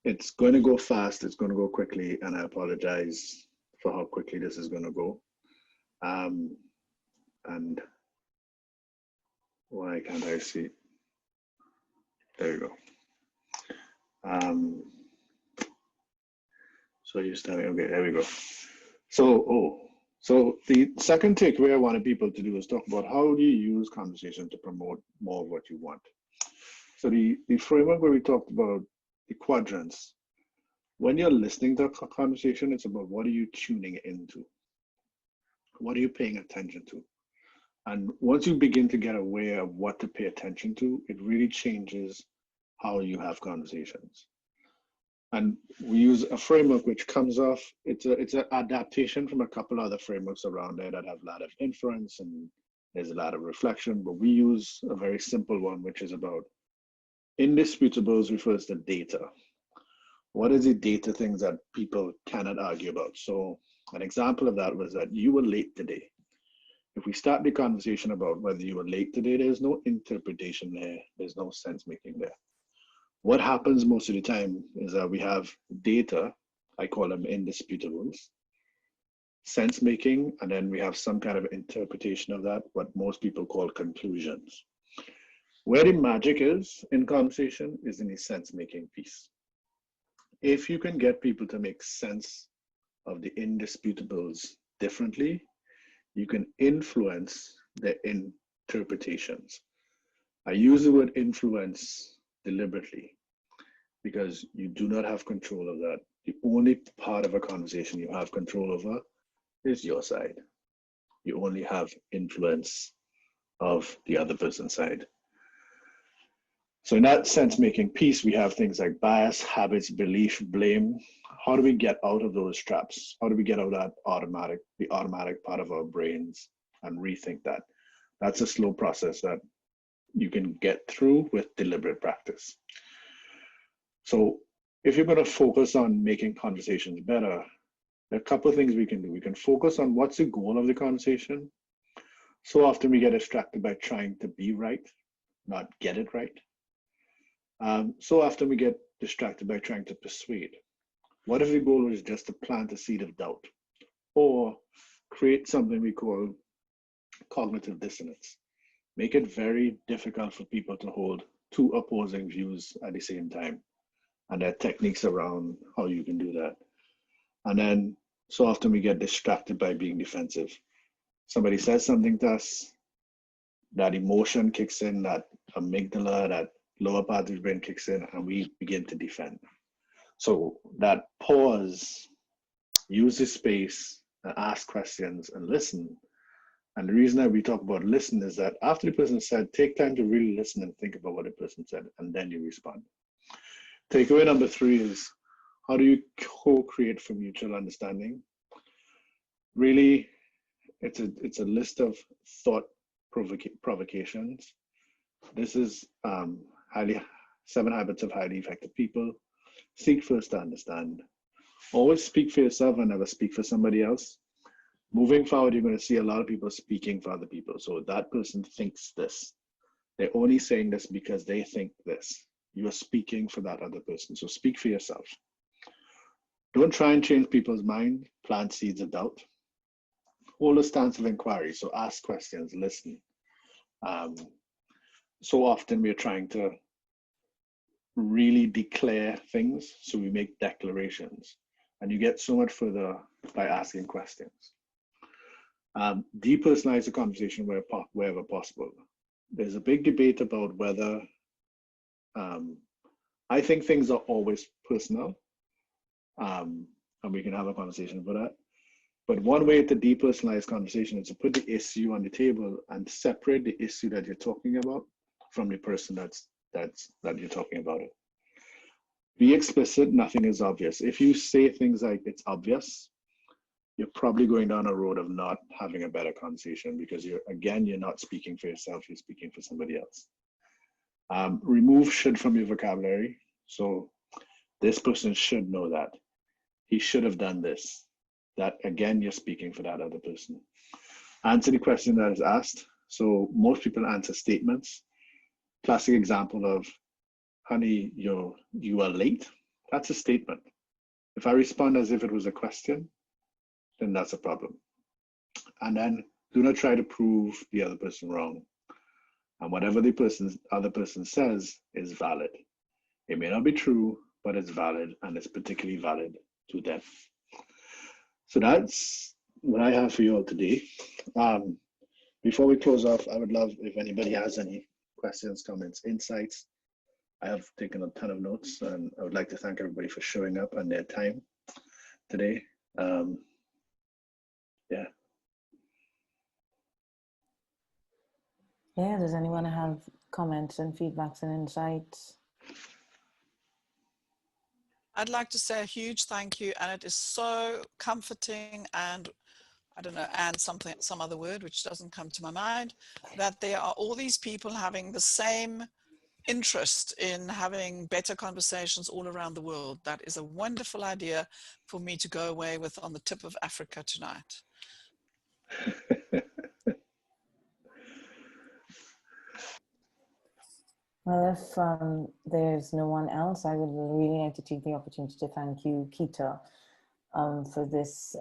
It's going to go fast. It's going to go quickly, and I apologize for how quickly this is going to go. And why can't I see? There you go. So you're standing. Okay, there we go. So the second takeaway I wanted people to do is talk about how do you use conversation to promote more of what you want. So the framework where we talked about the quadrants, when you're listening to a conversation, it's about what are you tuning into? What are you paying attention to? And once you begin to get aware of what to pay attention to, it really changes how you have conversations. And we use a framework which comes off, it's an adaptation from a couple other frameworks around there that have a lot of inference and there's a lot of reflection, but we use a very simple one, which is about indisputables refers to data. What is the data things that people cannot argue about? So an example of that was that you were late today. If we start the conversation about whether you were late today, there's no interpretation there. There's no sense making there. What happens most of the time is that we have data, I call them indisputables, sense making, and then we have some kind of interpretation of that, what most people call conclusions. Where the magic is in conversation is in the sense making piece. If you can get people to make sense of the indisputables differently, you can influence their interpretations. I use the word influence deliberately because you do not have control of that. The only part of a conversation you have control over is your side. You only have influence of the other person's side. So in that sense-making piece, we have things like bias, habits, belief, blame. How do we get out of those traps? How do we get out of that the automatic part of our brains and rethink that? That's a slow process that you can get through with deliberate practice. So if you're going to focus on making conversations better, there are a couple of things we can do. We can focus on what's the goal of the conversation. So often we get distracted by trying to be right, not get it right. So often we get distracted by trying to persuade. What if the goal is just to plant a seed of doubt or create something we call cognitive dissonance? Make it very difficult for people to hold two opposing views at the same time. And there are techniques around how you can do that. And then so often we get distracted by being defensive. Somebody says something to us, that emotion kicks in, that amygdala, that lower part of the brain kicks in, and we begin to defend. So that pause, use the space, and ask questions and listen. And the reason that we talk about listen is that after the person said, take time to really listen and think about what the person said, and then you respond. Takeaway number 3 is, how do you co-create for mutual understanding? Really, it's a list of thought provocations. This is 7 habits of highly effective people. Seek first to understand. Always speak for yourself and never speak for somebody else. Moving forward, you're going to see a lot of people speaking for other people. So that person thinks this. They're only saying this because they think this. You are speaking for that other person. So speak for yourself. Don't try and change people's mind. Plant seeds of doubt. Hold a stance of inquiry. So ask questions, listen. So often we're trying to really declare things. So we make declarations. And you get so much further by asking questions. Depersonalize the conversation wherever possible. There's a big debate about whether, I think things are always personal, and we can have a conversation about that. But one way to depersonalize conversation is to put the issue on the table and separate the issue that you're talking about from the person that you're talking about it. Be explicit, nothing is obvious. If you say things like it's obvious, you're probably going down a road of not having a better conversation because you're not speaking for yourself, you're speaking for somebody else. Remove should from your vocabulary. So this person should know that. He should have done this. That again, you're speaking for that other person. Answer the question that is asked. So most people answer statements. Classic example of, honey, you are late. That's a statement. If I respond as if it was a question, then that's a problem. And then do not try to prove the other person wrong. And whatever the other person says is valid. It may not be true, but it's valid, and it's particularly valid to them. So that's what I have for you all today. Before we close off, I would love if anybody has any questions, comments, insights. I have taken a ton of notes, and I would like to thank everybody for showing up and their time today. Yeah. Yeah, does anyone have comments and feedbacks and insights? I'd like to say a huge thank you, and it is so comforting, and I don't know, and some other word which doesn't come to my mind, that there are all these people having the same interest in having better conversations all around the world. That is a wonderful idea for me to go away with on the tip of Africa tonight. Well, if there's no one else, I would really like to take the opportunity to thank you, Keita, for this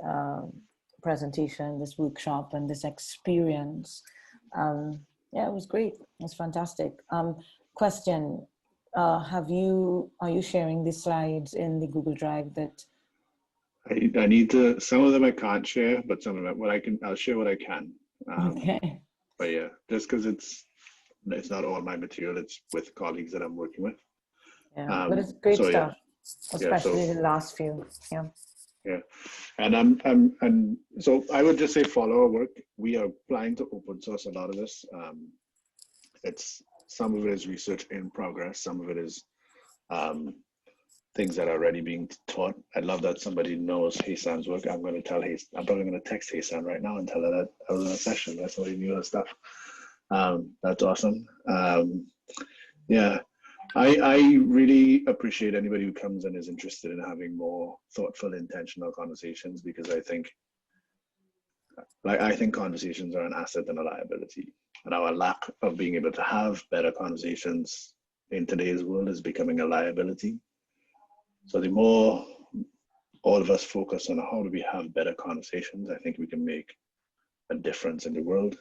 presentation, this workshop, and this experience. Yeah, it was great. It was fantastic. Question: are you sharing the slides in the Google Drive that? I need to. Some of them I can't share, but some of them, I'll share what I can. Okay. But yeah, just because it's not all my material, it's with colleagues that I'm working with. Yeah, but it's great stuff, especially the last few. Yeah. Yeah, and so I would just say follow our work. We are planning to open source a lot of this. Some of it is research in progress. Some of it is things that are already being taught. I'd love that somebody knows Hassan's work. I'm probably going to text Hassan right now and tell her that I was in a session. That's somebody knew her stuff. That's awesome. Yeah, I really appreciate anybody who comes and is interested in having more thoughtful, intentional conversations, because I think conversations are an asset and a liability. And our lack of being able to have better conversations in today's world is becoming a liability. So the more all of us focus on how do we have better conversations, I think we can make a difference in the world.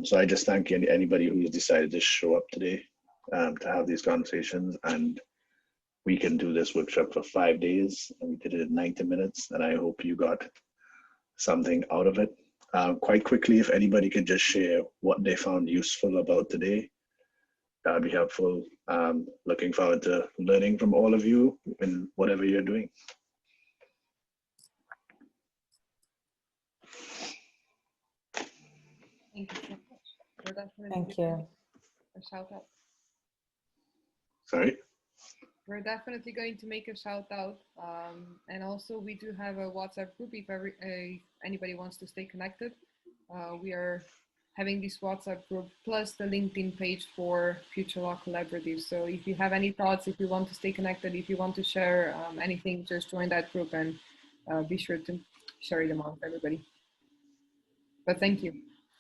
So I just thank anybody who's decided to show up today to have these conversations. And we can do this workshop for 5 days, and we did it in 90 minutes, and I hope you got something out of it. Quite quickly, if anybody could just share what they found useful about today, that would be helpful. Looking forward to learning from all of you in whatever you're doing. Thank you so much. We're definitely Thank you. A shout out. Sorry? We're definitely going to make a shout out. And also we do have a WhatsApp group if anybody wants to stay connected. We are having this WhatsApp group plus the LinkedIn page for Future Law Collaborative. So if you have any thoughts, if you want to stay connected, if you want to share anything, just join that group and be sure to share them out for everybody. But thank you.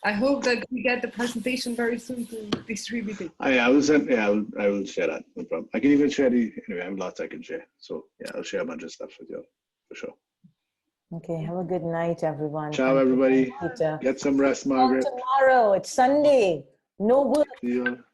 I hope that we get the presentation very soon to distribute it. I will send. Yeah, I will share that. No problem. I can even share the. Anyway, I have lots I can share. So yeah, I'll share a bunch of stuff with you for sure. Okay. Have a good night, everyone. Ciao, everybody. Get some rest, Margaret. Tomorrow. It's Sunday. No work. See you.